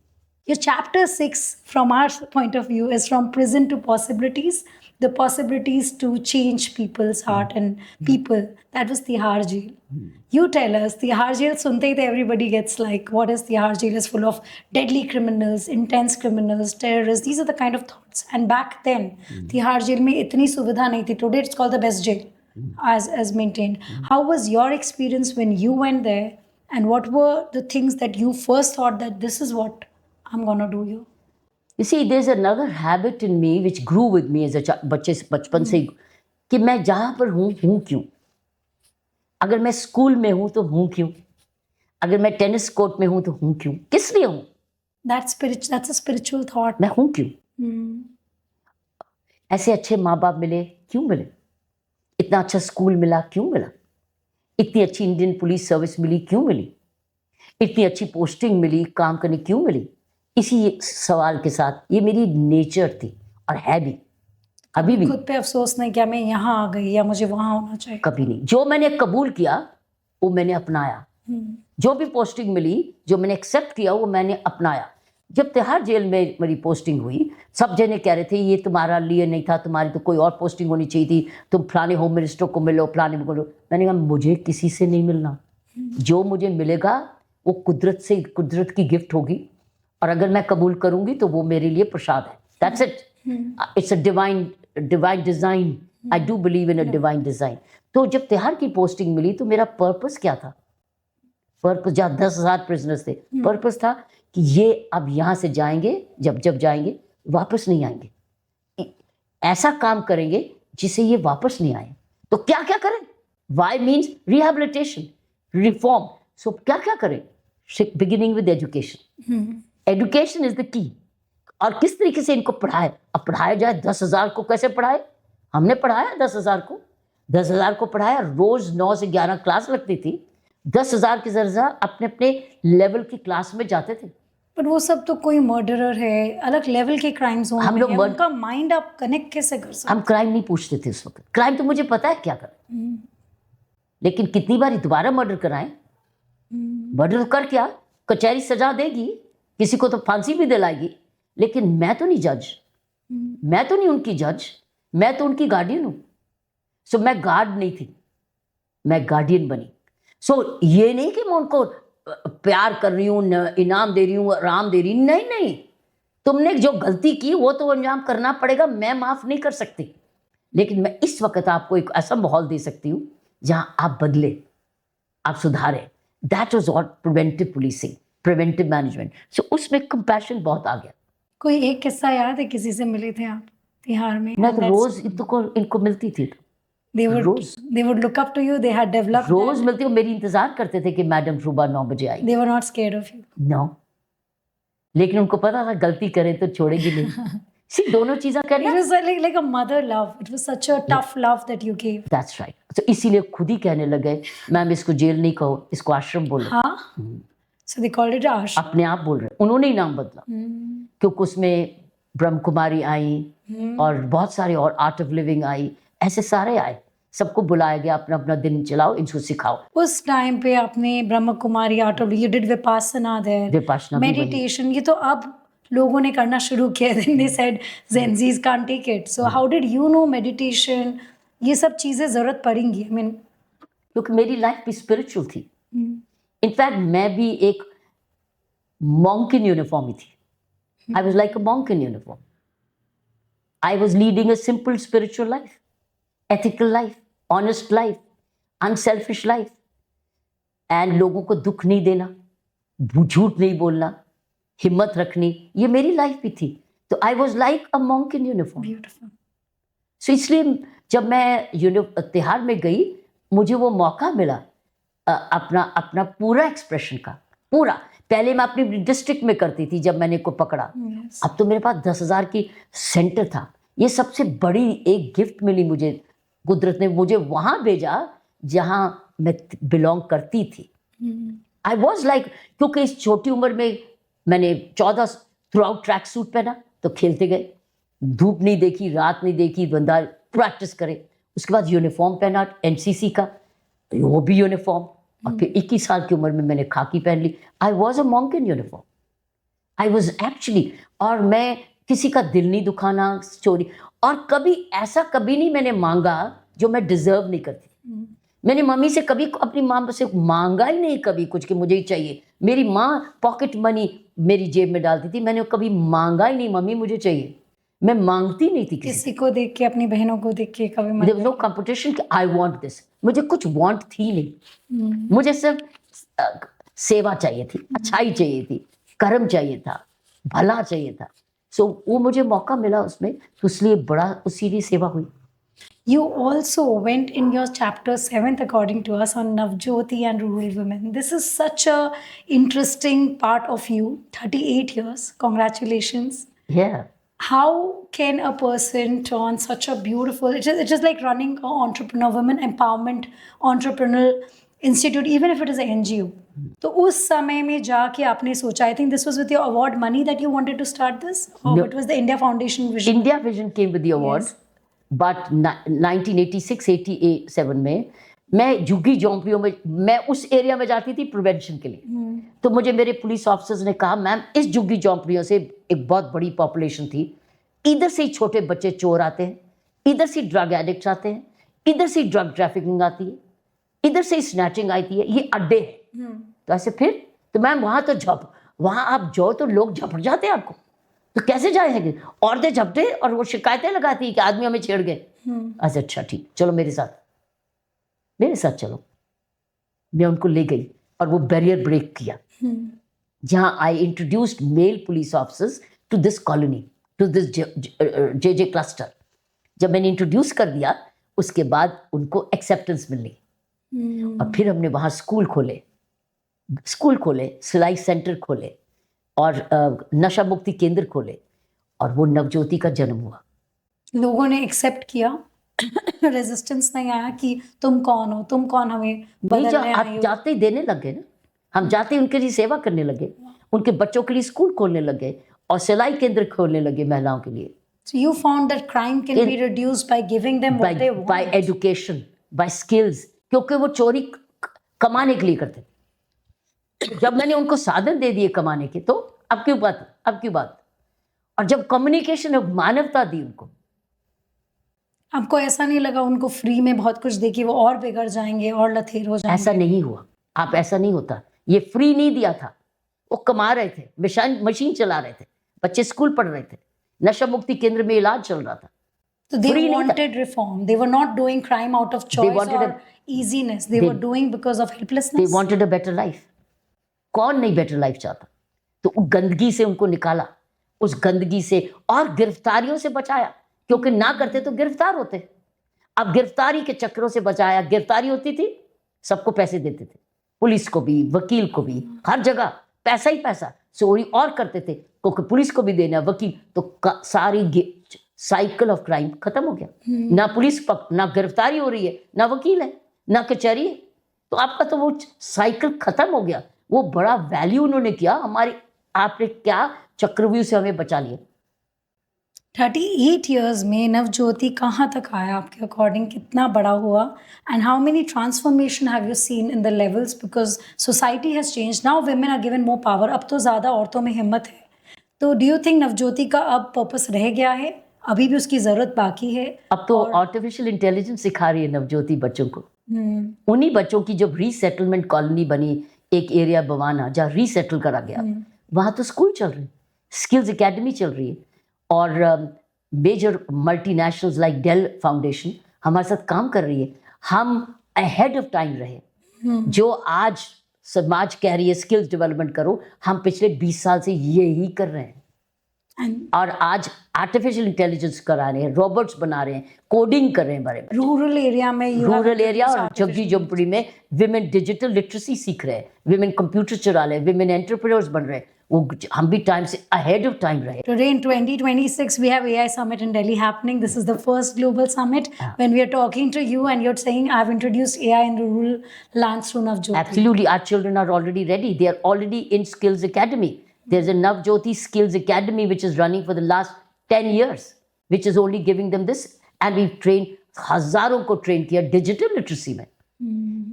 Your chapter 6 from our point of view is from prison to possibilities, the possibilities to change people's heart and people. That was Tihar Jail. You tell us, Tihar Jail sunte hi everybody gets like, what is Tihar Jail? Is full of deadly criminals, intense criminals, terrorists. These are the kind of thoughts. And back then, Tihar Jail mein itni suvidha nahi thi. Today it's called the best jail as maintained. How was your experience when you went there? And what were the things that you first thought that this is what I'm gonna do here? You see, there's another habit in me which grew with me as a बचपन से, कि मैं जहाँ पर हूँ क्यों? अगर मैं स्कूल में हूँ तो हूँ क्यों? अगर मैं टेनिस कोर्ट में हूँ तो हूँ क्यों? किस लिए हूँ? That's a spiritual thought. मैं हूँ क्यों? ऐसे अच्छे माँ बाप मिले, क्यों मिले? इतना अच्छा स्कूल मिला, क्यों मिला? इतनी अच्छी इंडियन पुलिस सर्विस मिली, क्यों मिली? इतनी अच्छी पोस्टिंग मिली, काम करने क्यों मिली? इसी सवाल के साथ ये मेरी नेचर थी और है भी, अभी भी। खुद पे अफसोस नहीं किया मैं यहाँ आ गई या मुझे वहाँ होना चाहिए? कभी नहीं। जो मैंने कबूल किया वो मैंने अपनाया, जो भी पोस्टिंग मिली, जो मैंने एक्सेप्ट किया वो मैंने अपनाया। जब तिहाड़ जेल में मेरी पोस्टिंग हुई, सब जने कह रहे थे ये तुम्हारा लिए नहीं था, तुम्हारी तो कोई और पोस्टिंग होनी चाहिए थी, तुम फलाने होम मिनिस्टर को मिलो, फलाने को मिलो। मैंने कहा मुझे किसी से नहीं मिलना, जो मुझे मिलेगा वो कुदरत की गिफ्ट होगी, और अगर मैं कबूल करूंगी तो वो मेरे लिए प्रसाद है। That's it, it's a divine design. I do believe in a divine design. तो जब तिहाड़ की पोस्टिंग मिली तो मेरा पर्पस क्या था? पर्पस, जहाँ 10,000 प्रिजनर्स थे, पर्पस था कि ये अब यहाँ से जाएंगे, जब जाएंगे वापस नहीं आएंगे, ऐसा काम करेंगे जिससे ये वापस नहीं आए। तो क्या क्या करें? Y means rehabilitation, reform. So क्या क्या करें? Beginning with education. Education is the key. और किस तरीके से इनको पढ़ाए? अब पढ़ाया जाए 10,000 को, कैसे पढ़ाए? हमने पढ़ाया 10,000 को, 10,000 को पढ़ाया, रोज 9 से 11 क्लास लगती थी। 10,000 की जरा अपने अपने लेवल की क्लास में जाते थे। पर वो सब तो कोई मर्डरर है, अलग लेवल के क्राइम्स होंगे, हम लोग उनका माइंड आप कनेक्ट कैसे कर सकते? हम क्राइम नहीं पूछते थे उस वक्त। क्राइम तो मुझे पता है क्या कर, लेकिन कितनी बार दोबारा मर्डर कराएं? मर्डर कर क्या, कचहरी सजा देगी, किसी को तो फांसी भी दिलाएगी, लेकिन मैं तो नहीं जज, मैं तो नहीं उनकी जज, मैं तो उनकी गार्डियन हूं। सो मैं गार्ड नहीं थी, मैं गार्डियन बनी। सो ये नहीं कि मैं उनको प्यार कर रही हूँ, इनाम दे रही हूँ, आराम दे रही हूँ, नहीं नहीं, तुमने जो गलती की वो तो अंजाम करना पड़ेगा, मैं माफ नहीं कर सकती, लेकिन मैं इस वक्त आपको एक ऐसा माहौल दे सकती हूँ जहां आप बदले, आप सुधारे। That was what preventive policing, preventive management. So उसमें कंपैशन बहुत आ गया। कोई एक किस्सा याद है, किसी से मिले थे आप तिहाड़ में? मैं तो रोज इनको मिलती थी, they rose would look up to you, they had developed rose that. मिलती हूँ, मेरी इंतजार करते थे कि मैडम सुबह 9 बजे आई। They were not scared of you. No, लेकिन उनको पता था गलती करें तो छोड़ेगी नहीं। सी दोनों चीजें It करना। was like a mother love. It was such a tough love that you gave. That's right. तो इसीलिए खुद ही कहने लगे, मैम इसको जेल नहीं कहो, इसको आश्रम बोलो। हाँ, so they called it ashram. अपने आप बोल रहे, उन्होंने ही नाम बदला, क्योंकि उसमें ब्रह्म कुमारी आई और बहुत सारे और आर्ट ऑफ लिविंग आई, ऐसे सारे आए, सबको बुलाया गया, अपना अपना दिन चलाओ, इनको सिखाओ। उस टाइम पे आपने Brahma Kumari art of, you did vipassana there, vipassana भी बनी। meditation, ये तो अब लोगों ने करना शुरू किया। Then they said Gen Zs can't take it. So how did you know meditation, ये सब चीजें जरूरत पड़ेंगी? I mean, क्योंकि मेरी लाइफ भी स्पिरिचुअल थी। इनफैक्ट मैं भी एक मॉन्क इन यूनिफॉर्म ही थी। I was like a monk in uniform. I was leading a simple spiritual life, ethical life, honest life, unselfish life, and लोगों को दुख नहीं देना, झूठ नहीं बोलना, हिम्मत रखनी, ये मेरी लाइफ भी थी। तो I was like a monk in uniform. beautiful. सो इसलिए जब मैं तिहाड़ में गई, मुझे वो मौका मिला अपना पूरा एक्सप्रेशन का, पूरा। पहले मैं अपनी डिस्ट्रिक्ट में करती थी जब मैंने को पकड़ा, Yes. अब तो मेरे पास 10,000 की सेंटर था। ये सबसे बड़ी एक गिफ्ट मिली मुझे, कुदरत ने मुझे वहां भेजा जहां मैं बिलोंग करती थी। आई वॉज लाइक, क्योंकि इस छोटी उम्र में मैंने 14 थ्रू आउट ट्रैक सूट पहना, तो खेलते गए, धूप नहीं देखी, रात नहीं देखी, बंदा प्रैक्टिस करे। उसके बाद यूनिफॉर्म पहना एनसीसी का, वो भी यूनिफॉर्म, और फिर 21 साल की उम्र में मैंने खाकी पहन ली। I was a monk in uniform, I was actually. और मैं किसी का दिल नहीं दुखाना, चोरी, और कभी ऐसा कभी नहीं मैंने मांगा जो मैं डिजर्व नहीं करती। मैंने मम्मी से कभी, अपनी माँ से मांगा ही नहीं कभी कुछ कि मुझे ही चाहिए। मेरी माँ पॉकेट मनी मेरी जेब में डालती थी, मैंने कभी मांगा ही नहीं, मम्मी मुझे चाहिए। मैं मांगती नहीं थी किसी को देख के, अपनी बहनों को देख के कभी देयर वाज नो कंपटीशन कि आई वांट दिस। मुझे कुछ वांट थी नहीं, मुझे सिर्फ सेवा चाहिए थी, अच्छाई चाहिए थी, कर्म चाहिए था, भला चाहिए था। सो वो मुझे मौका मिला उसमें, तो इसलिए बड़ा उसी लिए सेवा हुई। You also went in your chapter 7th, according to us, on Navjyoti and rural women. This is such a interesting part of you. 38 years. Congratulations. Yeah. How can a person turn such a beautiful? It's just like running an entrepreneur, women empowerment entrepreneurial institute, even if it is an NGO. तो उस समय में जाके आपने सोचा, I think this was with your award money that you wanted to start this, or No. it was the India Foundation vision? India Vision came with the award. Yes. But 1986-87 में मैं झुग्गी झोंपड़ियों में, मैं उस एरिया में जाती थी prevention के लिए। तो मुझे मेरे पुलिस ऑफिसर्स ने कहा, मैम इस झुग्गी झोंपड़ियों से एक बहुत बड़ी पॉपुलेशन थी, इधर से ही छोटे बच्चे चोर आते हैं, इधर से ड्रग एडिक्ट्स आते हैं, इधर से ड्रग ट्रैफिकिंग आती है, इधर से स्नैचिंग आती है, ये अड्डे हैं। तो ऐसे फिर तो मैम वहाँ आप जाओ तो लोग झपट जाते हैं आपको, तो कैसे जाएंगे? औरतें झपटे और वो शिकायतें लगाती कि आदमी हमें छेड़ गए। अच्छा ठीक, चलो मेरे साथ चलो। मैं उनको ले गई और वो बैरियर ब्रेक किया, जहाँ I introduced male police officers to this colony, to this J cluster. जब मैंने इंट्रोड्यूस कर दिया, उसके बाद उनको एक्सेप्टेंस मिलनी, और फिर हमने वहाँ स्कूल खोले, सिलाई सेंटर खोले, और नशा मुक्ति केंद्र खोले, और वो नवज्योति का जन्म हुआ। लोगों ने एक्सेप्ट किया। रेजिस्टेंस नहीं आया कि तुम कौन हो, तुम कौन हमें नहीं, बदलने जो आई आप हो? जाते ही देने लगे ना, हम जाते ही उनके लिए सेवा करने लगे, उनके बच्चों के लिए स्कूल खोलने लगे और सिलाई केंद्र खोलने लगे महिलाओं के लिए। So you found that crime can be reduced by giving them what they want. by education, by skills, क्योंकि वो चोरी कमाने के लिए करते थे। जब मैंने उनको साधन दे दिए कमाने के, तो अब क्यों बात। और जब कम्युनिकेशन और मानवता दी उनको, आपको ऐसा नहीं लगा उनको फ्री में बहुत कुछ दे कि वो और बिगड़ जाएंगे और लथेर हो जाएंगे? ऐसा नहीं हुआ। आप ऐसा नहीं होता, ये फ्री नहीं दिया था, वो कमा रहे थे, मशीन चला रहे थे, बच्चे स्कूल पढ़ रहे थे, नशा मुक्ति केंद्र में इलाज चल रहा था। So they wanted reform. They were not doing crime out of choice or easiness. They were doing because of helplessness. They wanted a better life. कौन नहीं बेटर लाइफ चाहता? तो गंदगी से उनको निकाला, उस गंदगी से, और गिरफ्तारियों से बचाया, क्योंकि ना करते तो गिरफ्तार होते। अब गिरफ्तारी के चक्रों से बचाया। गिरफ्तारी होती थी, सबको पैसे देते थे, पुलिस को भी, वकील को भी, हर जगह पैसा ही पैसा, चोरी और करते थे, क्योंकि पुलिस को भी देना, वकील, तो सारी साइकिल ऑफ क्राइम खत्म हो गया। ना पुलिस ना गिरफ्तारी हो रही है, ना वकील है, ना कचहरी है, तो आपका तो वो साइकिल खत्म हो गया। वो बड़ा वैल्यू उन्होंने किया हमारे, आपने क्या चक्रव्यूह से हमें बचा लिया। 38 years में नवज्योति कहाँ तक आया आपके अकॉर्डिंग? कितना बड़ा हुआ? And how many transformation have you seen in the levels? Because society has change, now women are given more power, अब तो ज़्यादा औरतों में हिम्मत है। तो डू यू थिंक नवज्योति का अब पर्पस रह गया है, अभी भी उसकी ज़रूरत बाकी है? अब तो आर्टिफिशियल इंटेलिजेंस सिखा रही है नवज्योति बच्चों को। उन्हीं बच्चों की जब रीसेटलमेंट कॉलोनी बनी, एक एरिया बवाना जहाँ रीसेटल करा गया, वहाँ तो स्कूल चल रहे हैं, स्किल्स एकेडमी चल रही है, और major multinationals like Dell foundation हमारे साथ काम कर रही है। हम अहेड ऑफ टाइम रहे। जो आज समाज कह रही है स्किल्स डेवलपमेंट करो, हम पिछले 20 साल से यही कर रहे हैं। और आज आर्टिफिशियल इंटेलिजेंस करा रहे हैं, रोबोट्स बना रहे हैं, कोडिंग कर रहे हैं बारे में। रूरल एरिया में, रूरल एरिया और झुग्गी झोंपड़ी में विमेन डिजिटल लिटरेसी सीख रहे हैं, विमेन कंप्यूटर चला रहे हैं, विमेन एंटरप्रेन्योर्स बन रहे हैं। वो हम भी टाइम से अहेड ऑफ टाइम रहे। Today in 2026 we have AI Summit in Delhi happening. This is the first global summit. When we are talking to you and you're saying I've introduced AI in the rural lands through Navjyoti. Absolutely, our children are already ready. They are already in Skills Academy. There's a Navjyoti Skills Academy which is running for the last 10 years, which is only giving them this, and we've trained हजारों को train किया digital literacy में।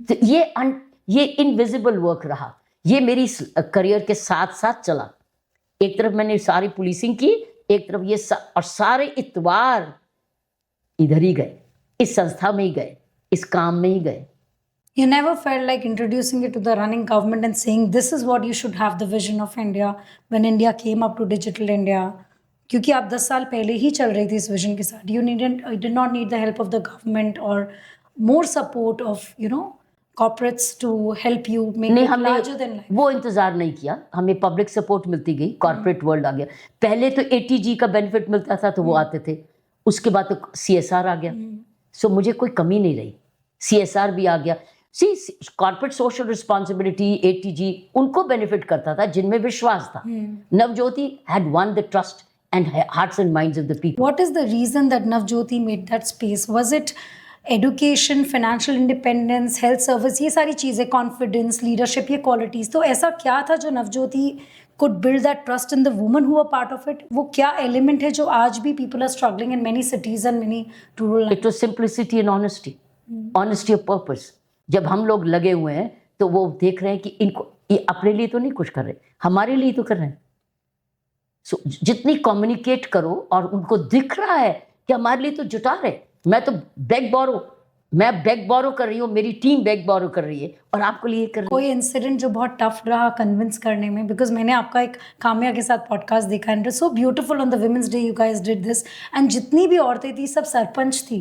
तो ये invisible work रहा, ये मेरी career के साथ साथ चला। एक तरफ मैंने सारी पुलिसिंग की, एक तरफ ये और सारे इतवार इधर ही गए, इस संस्था में ही गए, इस काम में ही गए। You never felt like introducing it to the running government and saying this is what you should have the vision of India when India came up to digital India? क्योंकि आप 10 साल पहले ही चल रही थी इस विजन के साथ। You did not need the help of the government or more support of corporates to help you make it larger than life. वो इंतजार नहीं किया, हमें पब्लिक सपोर्ट मिलती गई, कॉर्पोरेट वर्ल्ड आ गया। पहले तो ATG का बेनिफिट मिलता था तो वो आते थे, उसके बाद तो CSR आ गया। सो मुझे कोई कमी नहीं रही, CSR भी आ गया। कॉर्पोरेट सोशल रिस्पॉन्सिबिलिटी, ATG उनको बेनिफिट करता था जिनमें विश्वास था। Navjyoti had won the trust and hearts and minds of the people. What is the reason that Navjyoti made that space? Was it education, financial independence, health service, ये सारी चीज़ें, confidence, leadership, ये qualities? तो ऐसा क्या था जो Navjyoti could build that trust in the women who were part of it? वो क्या element है जो आज भी people are struggling in many cities and many rural lands? It was simplicity and honesty, honesty of purpose. जब हम लोग लगे हुए हैं तो वो देख रहे हैं कि ये अपने लिए तो नहीं कुछ कर रहे, हमारे लिए तो कर रहे हैं। So, जितनी कम्युनिकेट करो और उनको दिख रहा है कि हमारे लिए तो जुटा रहे। मैं तो बेग बोरो कर रही हूँ, मेरी टीम बेग बोरो कर रही है और आपको लिए कर रही है। कोई इंसिडेंट जो बहुत टफ रहा कन्विंस करने में? बिकॉज मैंने आपका एक काम्या के साथ पॉडकास्ट देखा and so beautiful on the women's day you guys did this, and जितनी भी औरतें थी सब सरपंच थी,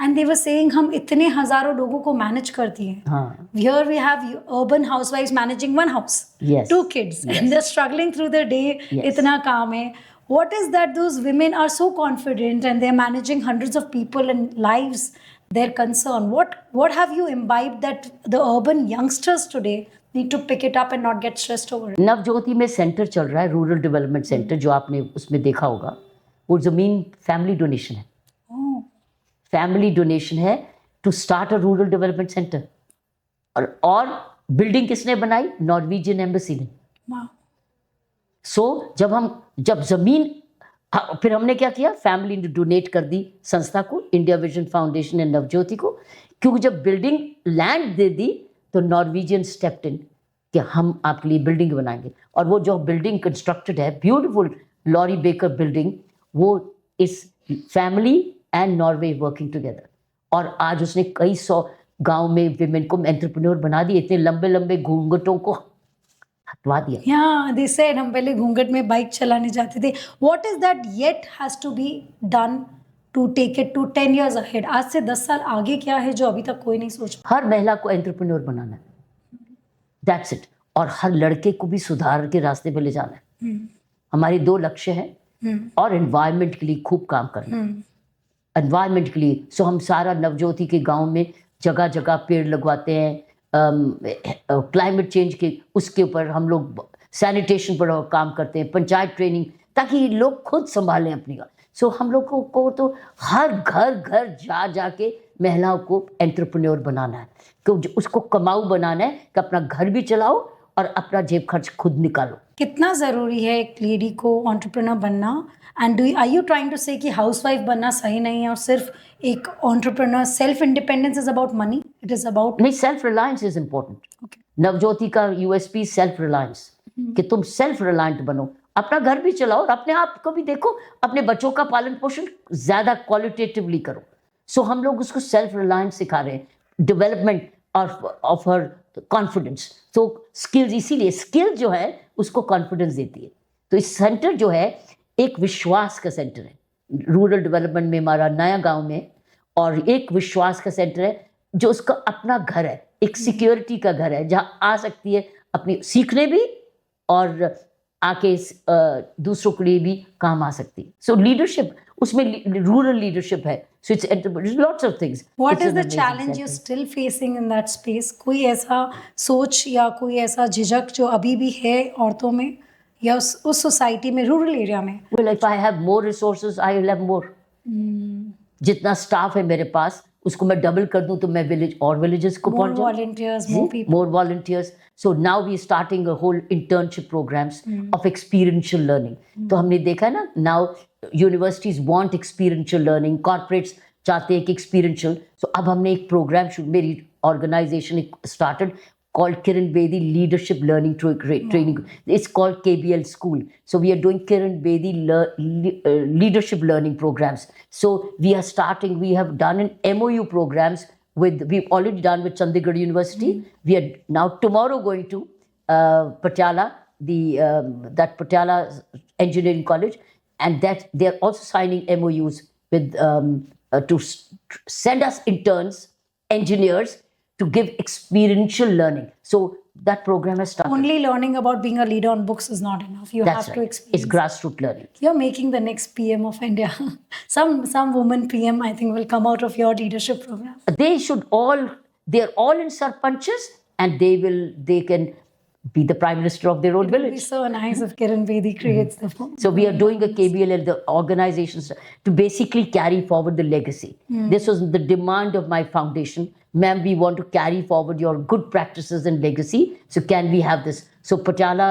एंड दे वर सेइंग हम इतने हजारों लोगों को मैनेज करती हैं। हियर वी हैव अर्बन हाउसवाइफ्स managing one house, 2 kids, and they're struggling through the day. इतना काम है। What is that those women are so confident and they're managing hundreds of people and lives, their concern? What have you imbibed that the urban youngsters today need to pick it up and not get stressed over it? Navjyoti में centre चल रहा है, rural development centre, जो आपने उसमें देखा होगा, वो जमीन फैमिली डोनेशन है। फैमिली डोनेशन है to start a rural development centre. और बिल्डिंग किसने बनाई? नॉर्वेजियन एम्बेसी ने। Wow. सो जब जमीन, फिर हमने क्या किया, फैमिली ने डोनेट कर दी संस्था को, India vision foundation and Navjyoti को, क्योंकि जब बिल्डिंग लैंड दे दी तो नॉर्वेजियन स्टेप्ड इन कि हम आपके लिए बिल्डिंग बनाएंगे। और वो जो बिल्डिंग कंस्ट्रक्टेड है, ब्यूटीफुल लॉरी बेकर बिल्डिंग, वो इस family and Norway working together. और आज उसने कई 100 गांव में विमेन को एंटरप्रेन्योर बना दिए, इतने लंबे लंबे घूंघटों को हटवा दिया। Yeah, they said हम पहले घूंघट में बाइक चलाने जाते थे. What is that yet has to be done to take it to 10 years ahead? आज से 10 साल आगे क्या है जो अभी तक कोई नहीं सोच पा? हर महिला को एंटरप्रेन्योर बनाना है, दैट्स इट। और हर लड़के को भी सुधार के रास्ते पे ले जाना है। हमारी 2 लक्ष्य हैं। और एनवायरनमेंट के लिए खूब काम करना है, एनवायरनमेंट के लिए। सो हम सारा नवज्योति के गांव में जगह जगह पेड़ लगवाते हैं, क्लाइमेट चेंज के उसके ऊपर हम लोग सैनिटेशन पर काम करते हैं, पंचायत ट्रेनिंग, ताकि लोग खुद संभालें अपनी। सो हम लोग को तो हर घर जा जाके महिलाओं को एंटरप्रेन्योर बनाना है, क्योंकि उसको कमाऊ बनाना है कि अपना घर भी चलाओ और अपना जेब खर्च खुद निकालो। कितना ज़रूरी है एक लेडी को एंटरप्रेन्योर बनना? And are you trying to say कि हाउसवाइफ बनना सही नहीं है और सिर्फ एक entrepreneur, self independence is about money, it is about? नहीं, self reliance is important. Navjyoti का यूएसपी सेल्फ रिलायंस, कि तुम सेल्फ रिलायंट बनो, अपना घर भी चलाओ और अपने आप को भी देखो, अपने बच्चों का पालन पोषण ज्यादा क्वालिटेटिवली करो। सो हम लोग उसको सेल्फ रिलायंस सिखा रहे हैं, डेवलपमेंट ऑफ हर कॉन्फिडेंस। तो स्किल्स, इसीलिए स्किल जो है उसको कॉन्फिडेंस देती है। तो इस सेंटर जो है एक विश्वास का सेंटर है, रूरल डेवलपमेंट में हमारा नया गांव में, और एक विश्वास का सेंटर है जो उसका अपना घर है, एक सिक्योरिटी का घर है, जहां आ सकती है अपनी सीखने भी और आके दूसरों के लिए भी काम आ सकती है। सो लीडरशिप, उसमें रूरल लीडरशिप है। So it's lots of things. What is the challenge you still facing in that space? कोई ऐसा सोच या कोई ऐसा झिझक जो अभी भी है औरतों में या उस सोसाइटी में, रूरल एरिया में? Well, if I have more resources, I will have more. जितना स्टाफ है मेरे पास उसको मैं डबल कर दूं तो मैं विलेजेस को पहुंच जाऊं। volunteers, more people. More volunteers. So now we are starting a whole internship programs of experiential learning. तो हमने देखा है ना, now universities want experiential learning, corporates चाहते हैं कि experiential. So अब हमने एक प्रोग्राम मेरी organisation started called Kiran Bedi Leadership Learning Training. It's called KBL School. So we are doing Kiran Bedi Leadership Learning programs. So we are starting, we have done an MOU programs we've already done with Chandigarh University. We are now tomorrow going to Patiala, that Patiala Engineering College, and that they are also signing MOUs with to send us interns, engineers, to give experiential learning. So that program has started. Only learning about being a leader on books is not enough. You That's have to right. experience. It's grassroots learning. You're making the next PM of India. Some woman PM I think will come out of your leadership program. They're all in sarpanches, and they can be the prime minister of their own It would village. be so nice if Kiran Bedi creates the form. So we are doing a KBL and the organizations to basically carry forward the legacy. This was the demand of my foundation. Ma'am, we want to carry forward your good practices and legacy. So can we have this? So Patiala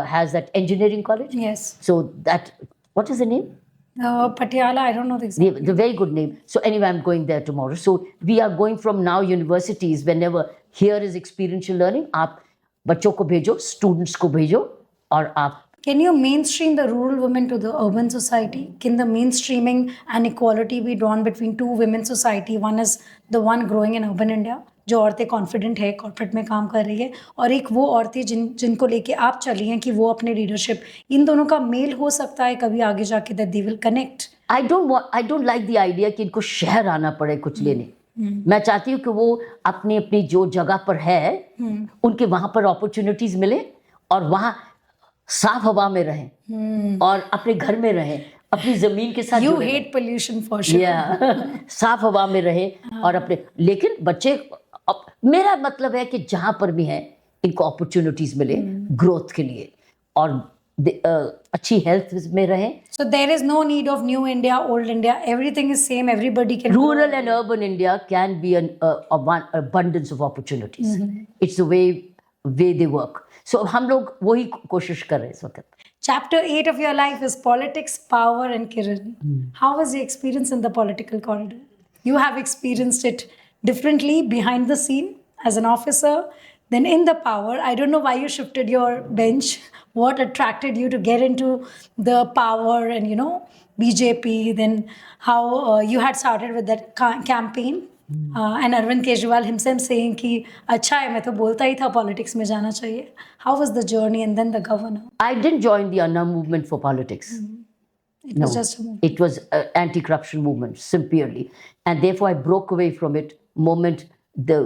has that engineering college. Yes. So that, what is the name? Patiala, I don't know the exact. The very good name. So anyway, I'm going there tomorrow. So we are going from now universities, whenever here is experiential learning, आप बच्चों को भेजो, students को भेजो, और आप Can you mainstream the rural women to the urban society? Can the mainstreaming and equality be drawn between two women society? One is the one growing in urban India, जो औरतें कॉन्फिडेंट है, corporate में काम कर रही है, और एक वो औरतें जिनको लेके आप चली हैं कि वो अपने लीडरशिप, इन दोनों का मेल हो सकता है कभी आगे जाके, that they will connect. I don't like the idea कि इनको शहर आना पड़े कुछ लेने। मैं चाहती हूँ कि वो अपनी जो जगह पर है उनके वहां पर अपॉर्चुनिटीज मिले और वहां साफ हवा में रहें और अपने घर में रहें, अपनी जमीन के साथ। You hate pollution for sure. साफ हवा में रहे और अपने, लेकिन बच्चे, मेरा मतलब है कि जहां पर भी हैं इनको अपॉर्चुनिटीज मिले ग्रोथ के लिए, और अच्छी हेल्थ में रहें. So there is no need of new India, old India. Everything is same. Everybody can. Rural and urban India can be an abundance of opportunities. It's the way they work. So हम लोग वही कोशिश कर रहे हैं इस वक्त. Chapter 8 of your life is politics, power, and Kiran. How was your experience in the political corridor? You have experienced it differently behind the scene as an officer, then in the power. I don't know why you shifted your bench. What attracted you to get into the power and, you know, BJP, then how you had started with that campaign. And Arvind Kejriwal himself saying कि अच्छा है मैं तो बोलता ही था politics में जाना चाहिए. How was the journey and then the governor? I didn't join the Anna movement for politics. It was just a movement. It was an anti-corruption movement, simply. And therefore I broke away from it moment the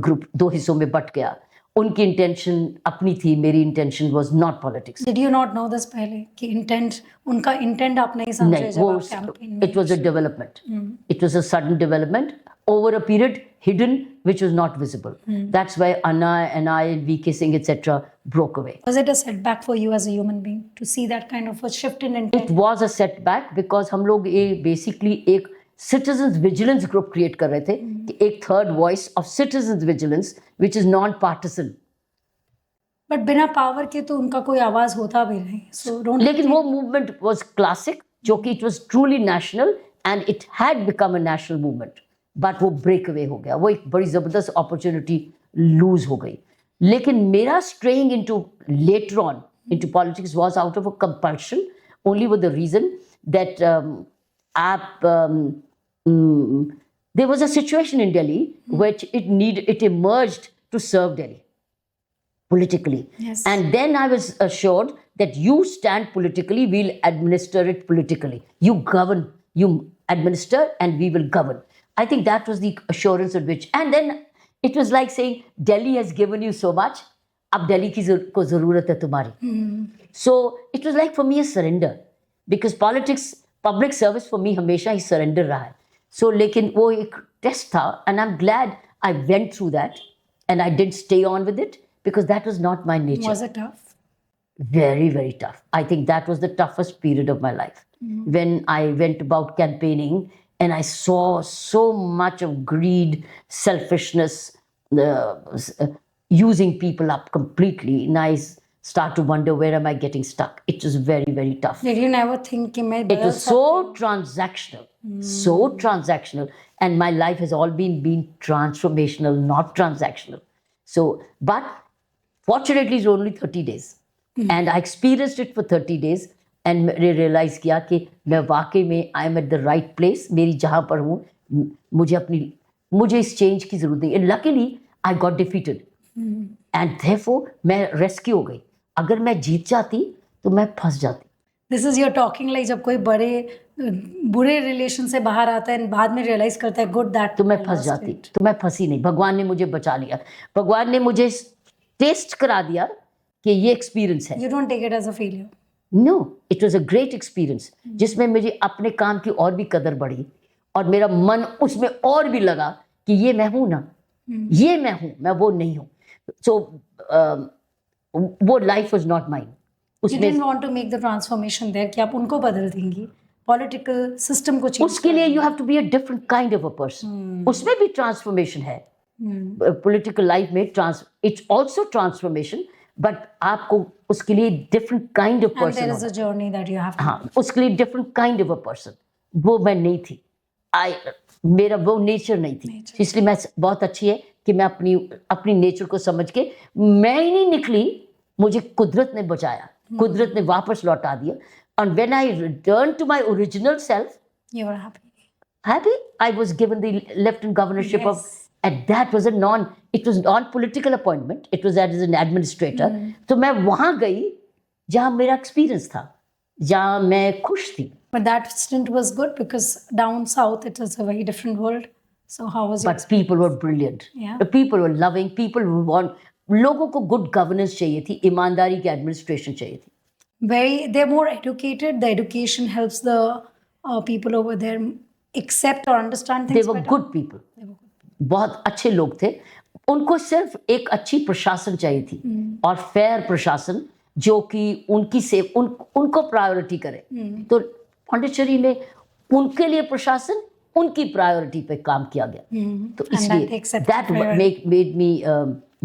group दो हिस्सों में but गया. उनकी intention अपनी थी, मेरी intention was not politics. Did you not know this पहले कि intent उनका intent आप नहीं समझे नहीं, जब वो आप campaign में? it was a development. It was a sudden development over a period hidden which was not visible. That's why Anna and I and VK Singh etc. broke away. Was it a setback for you as a human being to see that kind of a shift in intent? It was a setback because हम लोग ये basically एक citizens vigilance group create कर रहे थे कि एक third voice of citizens vigilance which is non-partisan. But बिना power के तो उनका कोई आवाज होता भी नहीं. So don't. लेकिन वो movement was classic जो कि it was truly national and it had become a national movement. But वो break away हो गया. वो एक बड़ी जबरदस्त opportunity lose हो गई. लेकिन मेरा straying into later on into politics was out of a compulsion only with the reason that there was a situation in Delhi which it emerged to serve Delhi politically. Yes. And then I was assured that you stand politically, we'll administer it politically. You govern, you administer, and we will govern. I think that was the assurance at which, and then it was like saying, Delhi has given you so much, ab Delhi ki ko zarurat hai tumhari. So it was like for me a surrender, because politics, public service for me hamesha hi surrender raha hai. So lekin wo ek test tha, and I'm glad I went through that, and I didn't stay on with it, because that was not my nature. Was it tough? Very, very tough. I think that was the toughest period of my life. When I went about campaigning and I saw so much of greed, selfishness, using people up completely, and I start to wonder, where am I getting stuck? It was very, very tough. Did you never think कि मैं It was so transactional, so transactional, and my life has all been transformational, not transactional. So, but fortunately, it's only 30 days. And I experienced it for 30 days and मैंने realize किया कि मैं वाकई में I am at the right place. मेरी जहाँ पर हूँ, मुझे इस change की ज़रूरत नहीं. And luckily, I got defeated. And therefore, मैं rescue हो गई. अगर मैं जीत जाती, तो मैं फंस जाती. This is your talking like जब कोई बुरे रिलेशन से बाहर आता है and बाद में realize करता है good that तो मैं फंस जाती. तो मैं फंसी नहीं. भगवान ने मुझे बचा लिया. भगवान ने मुझे टेस्ट करा दिया कि ये एक्सपीरियंस है. You don't take it as a failure. No, it was a great experience, जिसमें मुझे अपने काम की और भी कदर बढ़ी और मेरा मन उसमें और भी लगा कि ये मैं हूं ना, ये मैं हूं, मैं वो नहीं हूं. So वो life was not mine. You didn't want to make the transformation there कि आप उनको बदल देंगी. Political system को change. उसके लिए you have to be a different kind of a person. उसमें भी transformation है. Political life में it's also transformation, but आपको उसके लिए different kind of person. And there is a journey that you have to. हाँ, उसके लिए different kind of a person. वो मैं नहीं थी. मेरा वो nature नहीं थी. इसलिए मैं बहुत अच्छी है कि मैं अपनी nature को समझ के मैं ही नहीं निकली, मुझे कुदरत ने बचाया. कुदरत ने वापस लौटा दिया. And when I returned to my original self, you were happy. Happy, I was given the lieutenant governorship of. And that was it was non-political appointment. It was as an administrator. तो मैं वहाँ गई जहाँ मेरा experience था, जहाँ मैं खुश थी. But that stint was good because down south it was a very different world. So how was it? But people were brilliant. Yeah. The people were loving. People who लोगों को good governance चाहिए थी, ईमानदारी की administration चाहिए थी. They're more educated. The education helps the people over there accept or understand things. They were good people. बहुत अच्छे लोग थे. उनको सिर्फ एक अच्छी प्रशासन चाहिए थी और फेयर प्रशासन, जो कि उनको प्रायोरिटी करे। तो पांडिचेरी में उनके लिए प्रशासन उनकी प्रायोरिटी पे काम किया गया। तो इसलिए that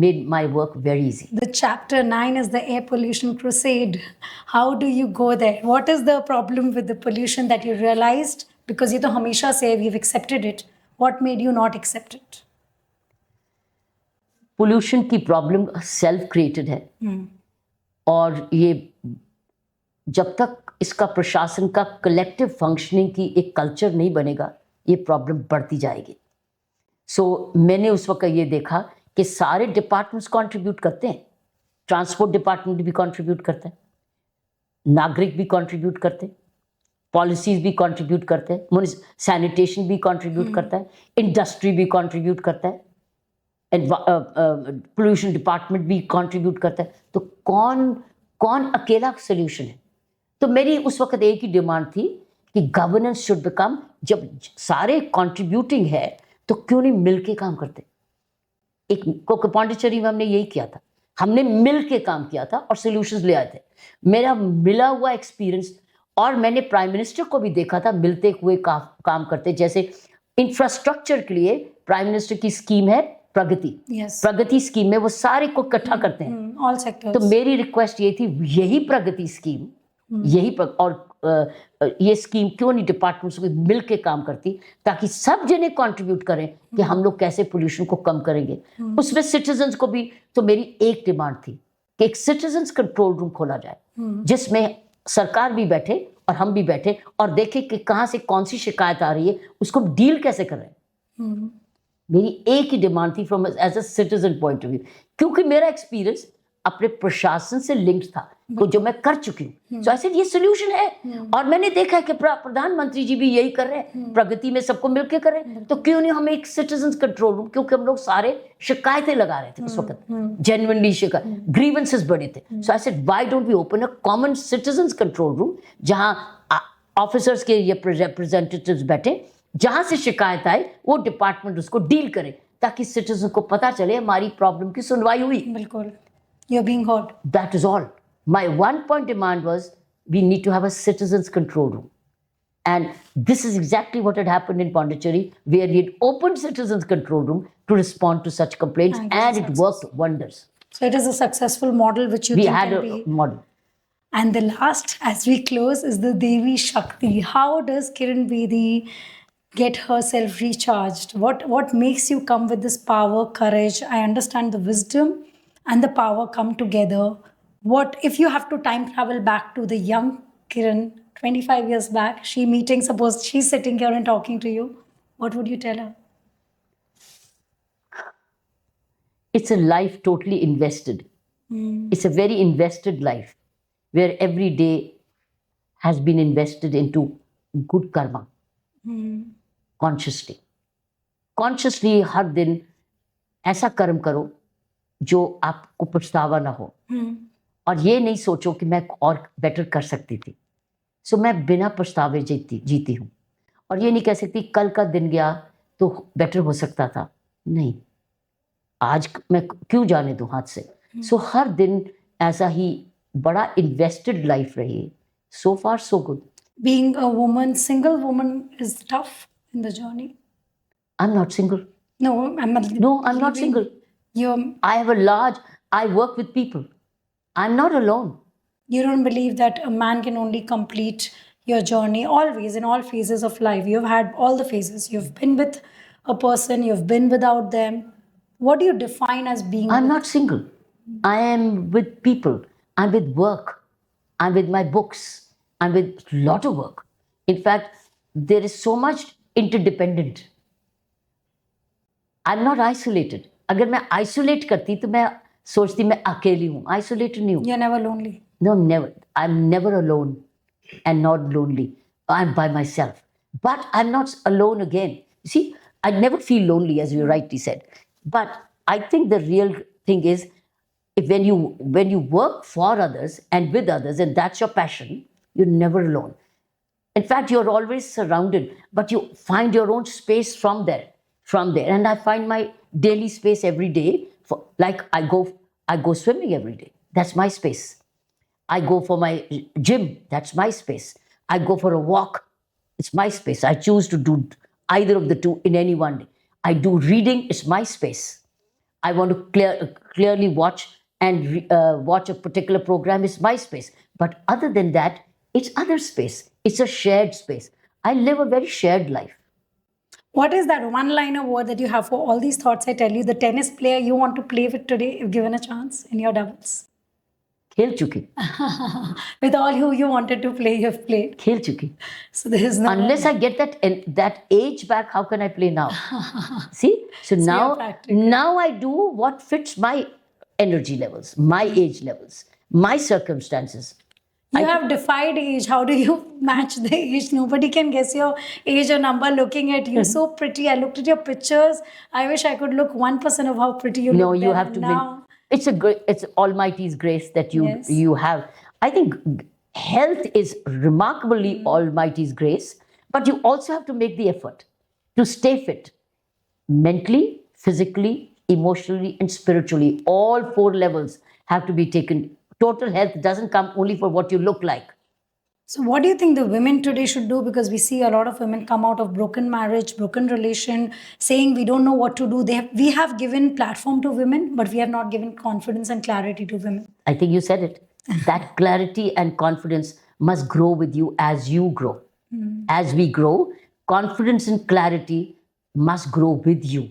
made my work very easy. The chapter 9 is the air pollution crusade. How do you go there? What is the problem with the pollution that you realized? Because ये तो हमेशा से we've accepted it. What made you not accept it? Pollution की problem self created है, और ये जब तक इसका प्रशासन का कलेक्टिव फंक्शनिंग की एक कल्चर नहीं बनेगा, ये प्रॉब्लम बढ़ती जाएगी। मैंने उस वक्त ये देखा कि सारे डिपार्टमेंट्स कंट्रीब्यूट करते हैं। ट्रांसपोर्ट डिपार्टमेंट भी कंट्रीब्यूट करता है, नागरिक भी कंट्रीब्यूट करते हैं, पॉलिसीज भी कंट्रीब्यूट करते हैं, सैनिटेशन भी कंट्रीब्यूट करता है, इंडस्ट्री भी कंट्रीब्यूट करता है, पोल्यूशन डिपार्टमेंट भी कंट्रीब्यूट करता है। तो कौन अकेला सोल्यूशन है? तो मेरी उस वक्त एक ही डिमांड थी कि गवर्नेंस शुड बिकम, जब सारे कंट्रीब्यूटिंग है तो क्यों नहीं मिल के काम करते? पांडिचेरी में हमने यही किया था, हमने मिल के काम किया था और सोल्यूशंस ले आए थे। मेरा मिला हुआ एक्सपीरियंस, और मैंने प्राइम मिनिस्टर को भी देखा था मिलते हुए काम करते। जैसे इंफ्रास्ट्रक्चर के लिए प्राइम मिनिस्टर की स्कीम है प्रगति, प्रगति स्कीम में वो सारे को इकट्ठा करते हैं, ऑल सेक्टर्स। तो मेरी रिक्वेस्ट ये थी, यही प्रगति स्कीम ये स्कीम क्यों नहीं डिपार्टमेंट्स को मिल के काम करती, ताकि सब जने कंट्रीब्यूट करें कि हम लोग कैसे पोल्यूशन को कम करेंगे। उसमें सिटीजन्स को भी, तो मेरी एक डिमांड थी कि एक सिटीजन्स कंट्रोल रूम खोला जाए, जिसमें सरकार भी बैठे और हम भी बैठे और देखें कि कहाँ से कौन सी शिकायत आ रही है, उसको डील कैसे कर रहे हैं। मेरी एक ही डिमांड थी from as a citizen point of view, क्योंकि मेरा एक्सपीरियंस अपने प्रशासन से लिंक्ड था, तो जो मैं कर चुकी हूँ। सो ऐसे ये सोल्यूशन है, और मैंने देखा है कि प्रधानमंत्री जी भी यही कर रहे हैं, प्रगति में सबको मिलकर कर रहे हैं, तो क्यों नहीं हमें एक सिटीजन कंट्रोल रूम, क्योंकि हम लोग सारे शिकायतें लगा रहे थे उस वक्त, जेन्युइनली शिकायत, ग्रीवेंसेस बड़े थे। So I said why don't we open a common citizen control room, जहां ऑफिसर्स के ये रिप्रेजेंटेटिव्स बैठे, जहां से शिकायत आए वो डिपार्टमेंट उसको डील करे, ताकि सिटीजन को पता चले हमारी प्रॉब्लम की सुनवाई हुई। बिल्कुल, you're being heard. That is all. My one point demand was we need to have a citizens control room, and this is exactly what had happened in Pondicherry, where we had opened citizens control room to respond to such complaints, and it worked wonders. So it is a successful model which you we think had can a be. model. And the last, as we close, is the Devi Shakti. How does Kiran Bedi get herself recharged? What makes you come with this power, courage? I understand the wisdom and the power come together. What if you have to time travel back to the young Kiran 25 years back, suppose she's sitting here and talking to you, what would you tell her? It's a life totally invested. It's a very invested life, where every day has been invested into good karma. Consciously हर दिन ऐसा कर्म करो जो आपको पछतावा ना हो, और ये नहीं सोचो कि मैं और बेटर कर सकती थी। सो मैं बिना पछतावे जीती हूँ, और ये नहीं कह सकती कल का दिन गया तो बेटर हो सकता था, नहीं, आज मैं क्यों जाने दूँ हाथ से। सो हर दिन ऐसा ही बड़ा इन्वेस्टेड लाइफ रही। So far so good. Being a woman, single woman, is tough in the journey. I'm not single. No, I'm not single. I work with people. I'm not alone. You don't believe that a man can only complete your journey always, in all phases of life. You've had all the phases. You've been with a person, you've been without them. What do you define as being? I'm not single. I am with people. I'm with work. I'm with my books. I'm with a lot of work. In fact, there is so much interdependent. I'm not isolated. अगर मैं isolate करती तो मैं सोचती मैं अकेली हूँ, isolated नहीं हूँ। You're never lonely. No, never. I'm never alone and not lonely. I'm by myself. But I'm not alone again. You see, I never feel lonely, as you rightly said. But I think the real thing is, when you work for others and with others, and that's your passion, you're never alone. In fact, you're always surrounded, but you find your own space from there. And I find my daily space every day. Like I go swimming every day. That's my space. I go for my gym, that's my space. I go for a walk, it's my space. I choose to do either of the two in any one day. I do reading, it's my space. I want to clearly watch and watch a particular program, it's my space. But other than that, it's other space. It's a shared space. I live a very shared life. What is that one-liner word that you have for all these thoughts I tell you? The tennis player you want to play with today, if given a chance in your doubles? खेल चुकी. With all who you wanted to play, you have played. खेल चुकी. So there is no. Unless I get that age back, how can I play now? See? So now I do what fits my energy levels, my age levels, my circumstances. You have defied age. How do you match the age? Nobody can guess your age or number looking at you. So pretty. I looked at your pictures. I wish I could look 1% of how pretty you look. No, you have to now. It's Almighty's grace that you have. I think health is remarkably Almighty's grace, but you also have to make the effort to stay fit. Mentally, physically, emotionally, and spiritually. All 4 levels have to be taken. Total health doesn't come only for what you look like. So what do you think the women today should do? Because we see a lot of women come out of broken marriage, broken relation, saying we don't know what to do. We have given platform to women, but we have not given confidence and clarity to women. I think you said it. That clarity and confidence must grow with you as you grow. As we grow, confidence and clarity must grow with you.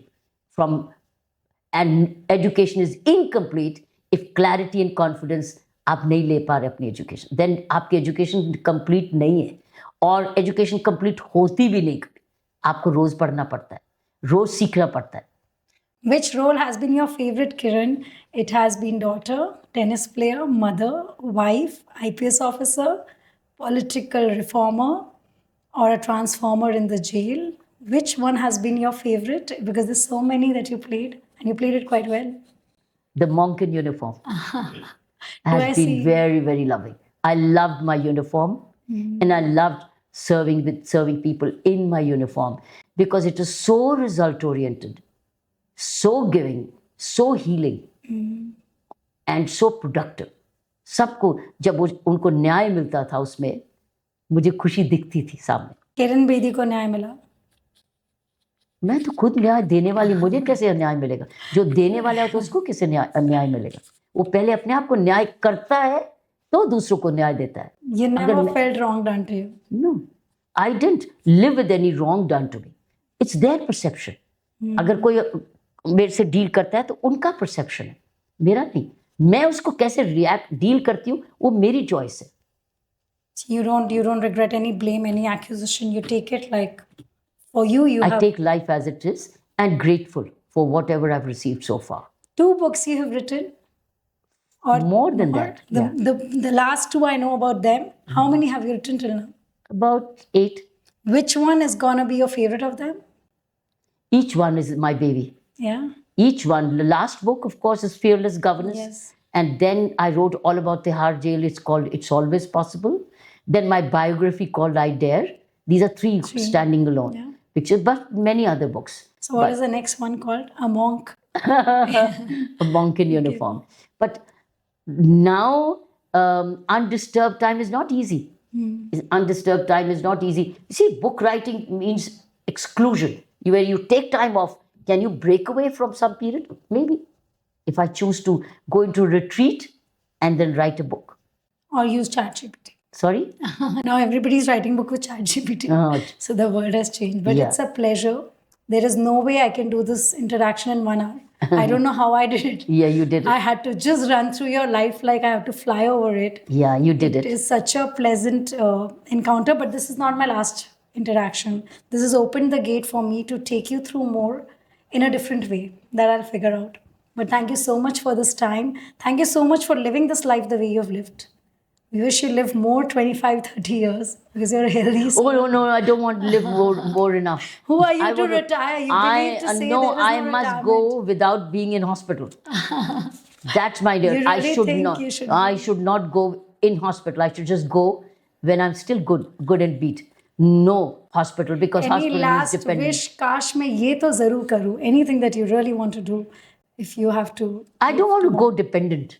And education is incomplete if clarity and confidence आप नहीं ले पा रहे अपनी education, then आपकी education complete नहीं है. और एजुकेशन कंप्लीट होती भी नहीं, आपको रोज पढ़ना पड़ता है, रोज सीखना पड़ता है. Which role has been your favorite, Kiran? It has been daughter, tennis player, mother, wife, IPS officer, political reformer, or a transformer in the jail. Which one has been your favorite? Because there's so many that you played, and you played it quite well. The monk in uniform has been very, very loving. I loved my uniform, and I loved serving people in my uniform because it is so result oriented, so giving, so healing, and so productive. सबको जब उनको न्याय मिलता था उसमें मुझे खुशी दिखती थी सामने. किरण बेदी को न्याय मिला. मैं तो खुद न्याय देने वाली, मुझे कैसे न्याय मिलेगा? जो देने वाला है तो उसको कैसे न्याय मिलेगा? वो पहले अपने आप को न्याय करता है तो दूसरों को न्याय देता है. You never felt wrong done to you? No, I didn't live with any wrong done to me. It's their perception. अगर कोई मेरे से डील करता है तो उनका परसेप्शन है, मेरा नहीं. मैं उसको कैसे डील करती हूँ वो मेरी चॉइस है. You don't regret any blame, any accusation. You take it like for you. I take life as it is and grateful for whatever I've received so far. 2 books you have written. Or more than that. The last 2 I know about them. How many have you written till now? About 8. Which one is gonna be your favorite of them? Each one is my baby. Yeah. Each one. The last book, of course, is Fearless Governance. Yes. And then I wrote all about Tihar Jail. It's called It's Always Possible. Then my biography called I Dare. These are 3 standing alone pictures, but many other books. So what is the next one called? A monk. A monk in uniform. But now undisturbed time is not easy. Undisturbed time is not easy. You see, book writing means exclusion. Where you take time off. Can you break away from some period? Maybe. If I choose to go into retreat and then write a book. Or use ChatGPT. Sorry? Now everybody's writing book with ChatGPT. So the world has changed. But it's a pleasure. There is no way I can do this interaction in 1 hour. I don't know how I did it. Yeah, you did it. I had to just run through your life like I have to fly over it. Yeah, you did it. It is such a pleasant encounter, but this is not my last interaction. This has opened the gate for me to take you through more in a different way that I'll figure out. But thank you so much for this time. Thank you so much for living this life the way you've lived. We wish you live more 25, 30 years because you're healthy. So. Oh, no, I don't want to live more enough. Who are you to retire? You believe to say no, there is I must go without being in hospital. That's my deal. You really think you should I should not go in hospital. I should just go when I'm still good and beat. No hospital because hospital is dependent. Any last wish? Kash mein ye to zarur karu. Anything that you really want to do if you have to. I don't want to go dependent.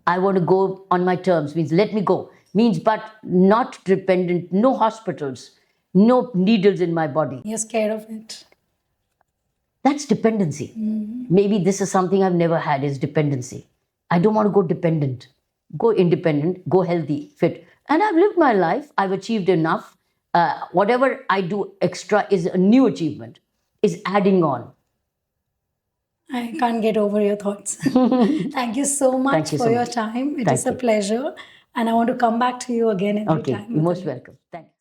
I want to go on my terms, means let me go. Means but not dependent, no hospitals, no needles in my body. You're scared of it. That's dependency. Maybe this is something I've never had, is dependency. I don't want to go dependent. Go independent, go healthy, fit. And I've lived my life. I've achieved enough. Whatever I do extra is a new achievement, is adding on. I can't get over your thoughts. Thank you so much Thank you for so your much. time. It Thank is a you. pleasure. And I want to come back to you again every Okay, time. you're most welcome. Thank you.